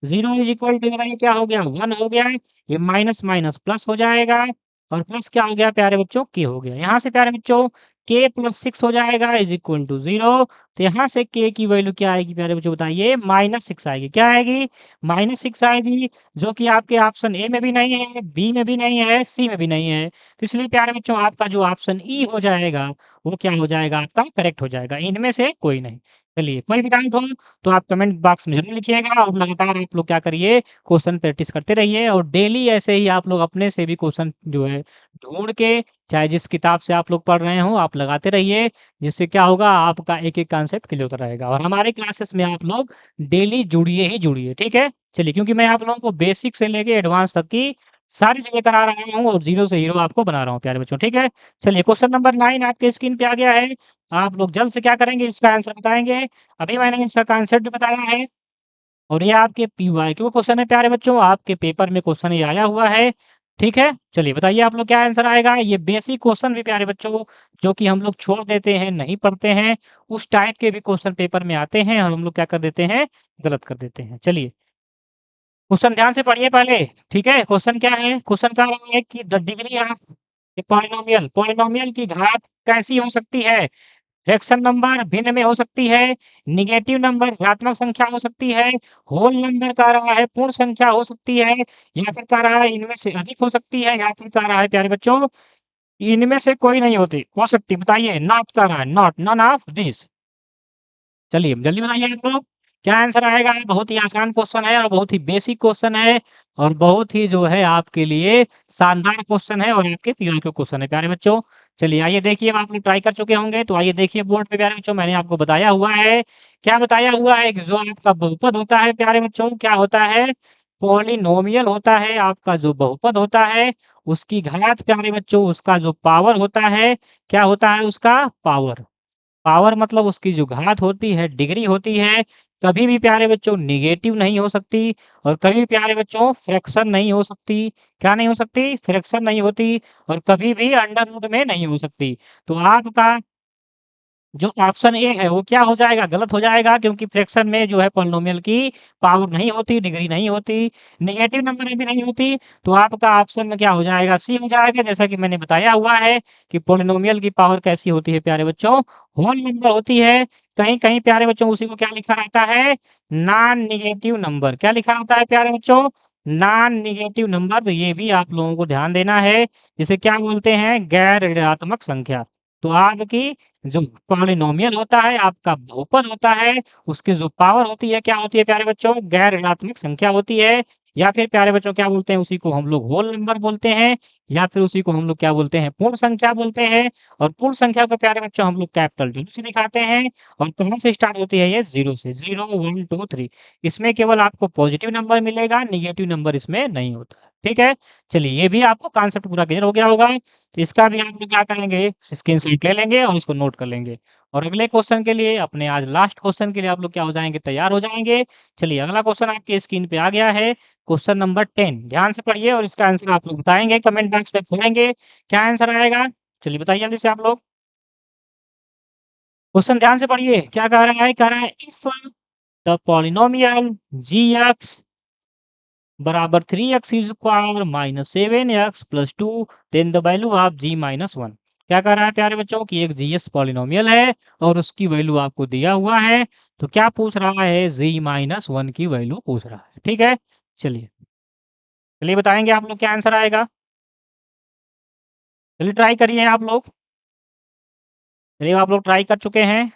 0 इज इक्वल टू बताइए क्या हो गया, 1 हो गया। ये माइनस माइनस प्लस हो जाएगा और प्लस क्या हो गया प्यारे बच्चों, k हो गया। यहाँ से प्यारे बच्चों k प्लस 6 हो जाएगा इज इक्वल टू 0। तो यहाँ से k की वैल्यू क्या आएगी प्यारे बच्चों बताइए, -6 आएगी। क्या आएगी? -6 आएगी, जो कि आपके ऑप्शन ए में भी नहीं है, बी में भी नहीं है, सी में भी नहीं है। तो इसलिए प्यारे बच्चों आपका जो ऑप्शन ई हो जाएगा, वो क्या हो जाएगा, आपका करेक्ट हो जाएगा। इनमें से कोई नहीं। चलिए, कोई भी डाउट हो तो आप कमेंट बॉक्स में ज़रूर लिखिएगा और लगातार आप लोग क्या करिए, क्वेश्चन प्रैक्टिस करते रहिए और डेली ऐसे ही आप लोग अपने से भी क्वेश्चन जो है ढूँढ के, चाहे जिस किताब से आप लोग पढ़ रहे हो, आप लगाते रहिए। जिससे क्या होगा, आपका एक-एक कॉन्सेप्ट क्लियर होता रहेगा और हमारे क्लासेस में आप लोग डेली जुड़िए ही जुड़िए, ठीक है? चलिए, क्योंकि मैं आप लोगों को बेसिक से लेके एडवांस तक की सारी चीज़ें करा रहा हूँ और ज़ीरो से हीरो आपको बना रहा हूँ प्यारे बच्चों, ठीक है? चलिए, क्वेश्चन नंबर 9 आपके स्क्रीन पे आ गया है। आप लोग जल्द से क्या करेंगे, इसका आंसर बताएँगे। अभी मैंने इसका कॉन्सेप्ट बताया है और ये आपके पीवाईक्यू क्वेश्चन है प्यारे बच्चों, आपके पेपर में क्वेश्चन ये आया हुआ है, ठीक है? चलिए बताइए आप लोग क्या आंसर आएगा? ये बेसिक क्वेश्चन भी प्यारे बच्चों, जो कि हम लोग छोड़ देते हैं, नहीं पढ़ते हैं, उस टाइप के भी क्वेश्चन पेपर में आते हैं और हम लोग क्या कर देते हैं, गलत कर देते हैं। चलिए, क्वेश्चन ध्यान से पढ़िए पहले, ठीक है? क्वेश्चन क्या है? क्वेश्चन कह रहा है कि the degree of a polynomial, polynomial की घात कैसी हो सकती है? फ्रैक्शन नंबर भिन्न में हो सकती है, नेगेटिव नंबर ऋणात्मक संख्या हो सकती है, होल नंबर कह रहा है पूर्ण संख्या हो सकती है, या फिर कह रहा है इनमें से अधिक हो सकती है, या फिर कह रहा है प्यारे बच्चों इनमें से कोई नहीं होती हो सकती। बताइए, नॉट कह रहा है, नॉट, नन ऑफ दिस। चलिए, जल्दी बताइए आप लोग, क्या आंसर आएगा? बहुत ही आसान क्वेश्चन है और बहुत ही बेसिक क्वेश्चन है और बहुत ही जो है आपके लिए शानदार क्वेश्चन है और आपके पीवाईक्यू क्वेश्चन है प्यारे बच्चों। चलिए आइए देखिए, अब आप लोग ट्राई कर चुके होंगे, तो आइए देखिए बोर्ड पे प्यारे बच्चों, मैंने आपको बताया हुआ है। क्या बताया हुआ है कि जो आपका बहुपद होता है प्यारे बच्चों, क्या होता है? पॉलिनोमियल होता है, आपका जो बहुपद होता है, उसकी घात प्यारे बच्चों, उसका जो पावर होता है, क्या होता है उसका? पावर। पावर मतलब उसकी जो घात होती है, डिग्री होती है, कभी भी प्यारे बच्चों नेगेटिव नहीं हो सकती और कभी भी प्यारे बच्चों फ्रैक्शन नहीं हो सकती। क्या नहीं हो सकती? फ्रैक्शन नहीं होती और कभी भी अंडर रूट में नहीं हो सकती। तो आपका जो ऑप्शन ए है वो क्या हो जाएगा? गलत हो जाएगा, क्योंकि फ्रैक्शन में जो है पॉलिनोमियल की पावर नहीं होती, डिग्री नहीं होती, नेगेटिव नंबर में भी नहीं होती। तो आपका ऑप्शन क्या हो जाएगा? सी हो जाएगा। जैसा कि मैंने बताया हुआ है कि पॉलिनोमियल की पावर कैसी होती है प्यारे बच्चों? होल नंबर होती है। कहीं-कहीं प्यारे बच्चों उसी को क्या लिखा रहता है? Non negative number. क्या लिखा रहता है प्यारे बच्चों? Non negative number. तो ये भी आप लोगों को ध्यान देना है। जिसे क्या बोलते हैं? गैर ऋणात्मक संख्या। तो आपकी जो पॉलिनोमियल होता है, आपका बहुपद होता है, उसकी जो पावर होती है, क्या होती है प्यारे बच्चों? गैर ऋणात्मक संख्या होती है, या फिर प्यारे बच्चों क्या बोलते हैं? उसी को हम लोग होल नंबर बोलते हैं, या फिर उसी को हम लोग क्या बोलते हैं? पूर्ण संख्या बोलते हैं। और पूर्ण संख्या को प्यारे बच्चों हम लोग कैपिटल डी से दिखाते हैं। और कहाँ से स्टार्ट होती है ये? 0 से। 0, 1, 2, 3। इसमें केवल आपको पॉजिटिव नंबर मिलेगा, नेगेटिव नंबर इसमें नहीं होता है। ठीक है? चलिए, ये भी आपको कॉन्सेप्ट पूरा क्लियर हो गया होगा। तो इसका भी आप लोग क्या करेंगे? स्क्रीनशॉट ले लेंगे और इसको नोट कर लेंगे। और अगले क्वेश्चन के लिए, अपने आज लास्ट क्वेश्चन के लिए आप लोग क्या हो जाएँगे? तैयार हो जाएँगे। चलिए, अगला क्वेश्चन आपकी स्क्रीन पे आ गया है। क्वेश्चन नंबर 10, ध्यान से पढ़िए और इसका आंसर आप लोग बताएँगे, कमेंट बॉक्स में खोलेंगे। क्या आंसर आएगा? चलिए बताइए जल्दी से आप लोग। क्वेश्चन ध्यान से पढ़िए, क्या कह रहा है? कह रहा है इफ द पॉलिनोमियल जीएक्स बराबर 3x square minus 7x plus 2 then the value of g minus 1। क्या कह रहा है प्यारे बच्चों कि एक जीएस पॉलिनोमियल है और उसकी वैल्यू आपको दिया हुआ है। तो क्या पूछ रहा है? g माइनस 1 की वैल्यू पूछ रहा है। ठीक है? चलिए, चलिए बताएँगे आप लोग क्या आंसर आएगा? चलिए ट्राई करिए आप लोग। चलिए आप लोग ट्राई कर चुके हैं।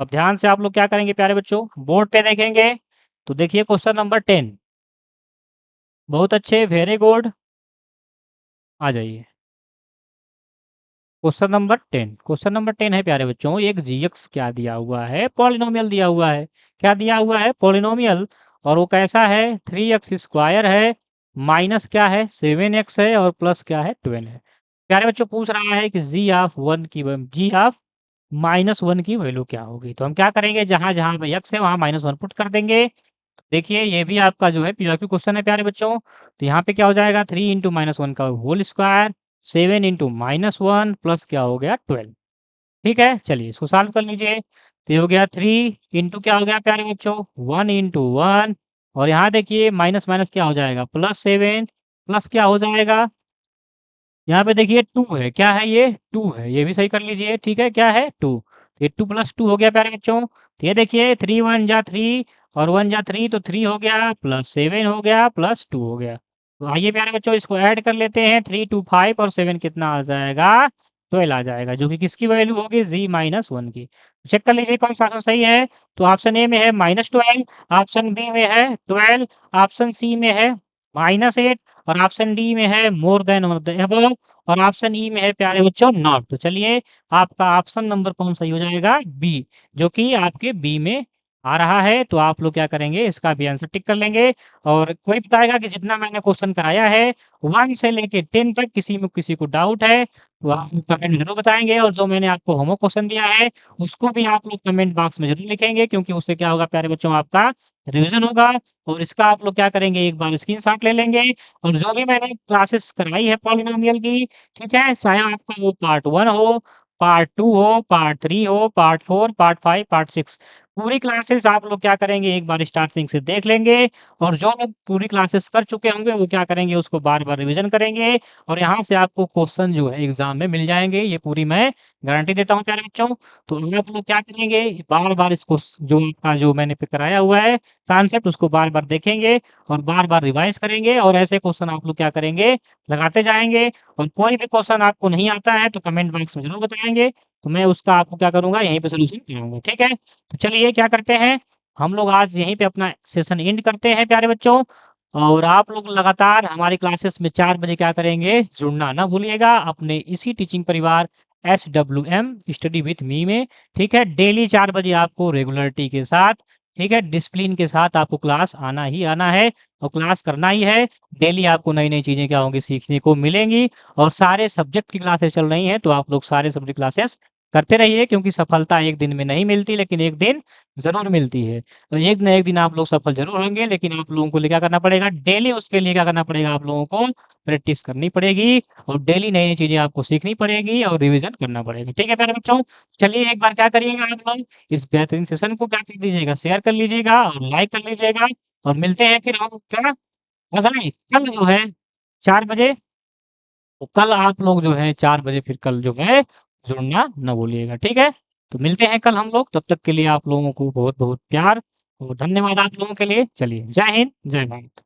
अब ध्यान से आप लोग क्या करेंगे प्यारे बच्चों? बोर्ड पे देखेंगे। तो देखिए क्वेश्चन नंबर 10। बहुत अच्छे, वेरी गुड। आ जाइए। क्वेश्चन नंबर 10 है प्यारे बच्चों, एक जीएक्स क्या दिया हुआ है? पॉलिनोमियल दिया हुआ है। क्या दिया हुआ है? पॉलिनोमियल। और वो कैसा है? 3x स्क्वायर है, माइनस क्या है? 7x है, और प्लस क्या है? 12 है। प्यारे बच्चों पूछ रहा है कि जी ऑफ माइनस 1 की वैल्यू क्या होगी? तो हम क्या करेंगे? जहाँ-जहाँ पे x है वहाँ माइनस 1 पुट कर देंगे। देखिए ये भी आपका जो है पीवाईक्यू क्वेश्चन है प्यारे बच्चों। तो यहाँ पे क्या हो जाएगा? 3 इंटू माइनस 1 का whole square, 7 into minus 1 plus क्या हो गया? 12। ठीक है? चलिए इसको सॉल्व कर लीजिए। तो ये हो गया 3 इंटू क्या हो गया प्यारे बच्चों? 1 इंटू 1। और यहाँ देखिए माइनस माइनस क्या हो जाएगा? प्लस 7 प्लस क्या हो जाएगा? यहाँ पे देखिए 2 है, क्या है ये? 2 है, ये भी सही कर लीजिए, ठीक है? क्या है? 2। ये 2 प्लस 2 हो गया प्यारे बच्चों। तो ये देखिए 3 1 जा 3 और 1 जा 3 तो 3 हो गया, प्लस 7 हो गया, प्लस 2 हो गया। तो आइए प्यारे बच्चों इसको ऐड कर लेते हैं। 3 2 5 और 7 कितना आ जाएगा? 12 आ जाएगा, जो कि किसकी वैल्यू होगी? z-1 की। चेक कर लीजिए कौन सा ऑप्शन सही है। तो ऑप्शन ए में है -12, ऑप्शन बी में है 12, ऑप्शन सी में है -8 और ऑप्शन डी में है मोर देन और द अबव और ऑप्शन ई में है प्यारे बच्चों नॉट। तो चलिए आपका ऑप्शन नंबर कौन सही हो जाएगा? बी, जो कि आपके बी में आ रहा है। तो आप लोग क्या करेंगे? इसका भी आंसर टिक कर लेंगे। और कोई बताएगा कि जितना मैंने क्वेश्चन कराया है 1 से लेके 10 तक किसी को डाउट है तो आप कमेंट में ज़रूर बताएँगे। और जो मैंने आपको होमवर्क क्वेश्चन दिया है उसको भी आप लोग कमेंट बॉक्स में ज़रूर लिखेंगे, क्योंकि उससे क्या होगा प्यारे बच्चों? आपका रिवीजन होगा। और इसका आप लोग क्या करेंगे? एक बार स्क्रीनशॉट ले लेंगे। और जो भी मैंने क्लासेस कराई है पॉलिनोमियल की, ठीक है? चाहे आपका वो पार्ट 1 हो, पार्ट 2 हो, पार्ट 3 हो, पार्ट 4, पार्ट 5, पार्ट 6, पूरी क्लासेस आप लोग क्या करेंगे? एक बार स्टार्टिंग से देख लेंगे। और जो लोग पूरी क्लासेस कर चुके होंगे वो क्या करेंगे? उसको बार-बार रिवीजन करेंगे। और यहाँ से आपको क्वेश्चन जो है एग्ज़ाम में मिल जाएँगे, ये पूरी मैं गारंटी देता हूँ प्यारे बच्चों। तो आप लोग क्या करेंगे? बार-बार इसको जो आपका जो मैंने कराया हुआ है कॉन्सेप्ट, उसको बार-बार देखेंगे और बार-बार रिवाइज़ करेंगे। और ऐसे क्वेश्चन आप लोग क्या करेंगे? लगाते जाएँगे। और कोई भी क्वेश्चन आपको नहीं आता है तो कमेंट बॉक्स में ज़रूर बताएँगे। तो मैं उसका आपको क्या करूँगा? यहीं पे सॉल्यूशन कराऊँगा, ठीक है? तो चलिए क्या करते हैं? हम लोग आज यहीं पे अपना सेशन एंड करते हैं प्यारे बच्चों। और आप लोग लगातार हमारी क्लासेस में 4 बजे क्या करेंगे? जुड़ना ना भूलिएगा अपने इसी टीचिंग परिवार SWM स्टडी विथ मी में, ठीक है? डेली 4 बजे आपको रेगुलरिटी के साथ, ठीक है? डिसिप्लिन के साथ आपको क्लास आना ही आना है और क्लास करना ही है। डेली आपको नई-नई चीज़ें क्या होंगी? सीखने को मिलेंगी। और सारे सब्जेक्ट की क्लासेस चल रही हैं, तो आप लोग सारे सब्जेक्ट क्लासेस करते रहिए, क्योंकि सफलता एक दिन में नहीं मिलती, लेकिन एक दिन ज़रूर मिलती है। तो एक ना एक दिन आप लोग सफल ज़रूर होंगे, लेकिन आप लोगों को लिए क्या करना पड़ेगा? डेली उसके लिए क्या करना पड़ेगा? आप लोगों को प्रैक्टिस करनी पड़ेगी और डेली नई-नई चीज़ें आपको सीखनी पड़ेगी और रिवीज़न करना पड़ेगा। ठीक है प्यारे बच्चों? चलिए एक बार क्या करिएगा आप लोग, इस बेहतरीन सेशन को क्या कर दीजिएगा? शेयर कर लीजिएगा और लाइक कर लीजिएगा। और मिलते हैं फिर हम क्या? अगले कल जो है 4 बजे। तो कल आप लोग जो है 4 बजे फिर कल जो है जुड़ना ना भूलिएगा, ठीक है? तो मिलते हैं कल हम लोग, तब तक के लिए आप लोगों को बहुत-बहुत प्यार और धन्यवाद आप लोगों के लिए। चलिए, जय हिंद, जय भारत।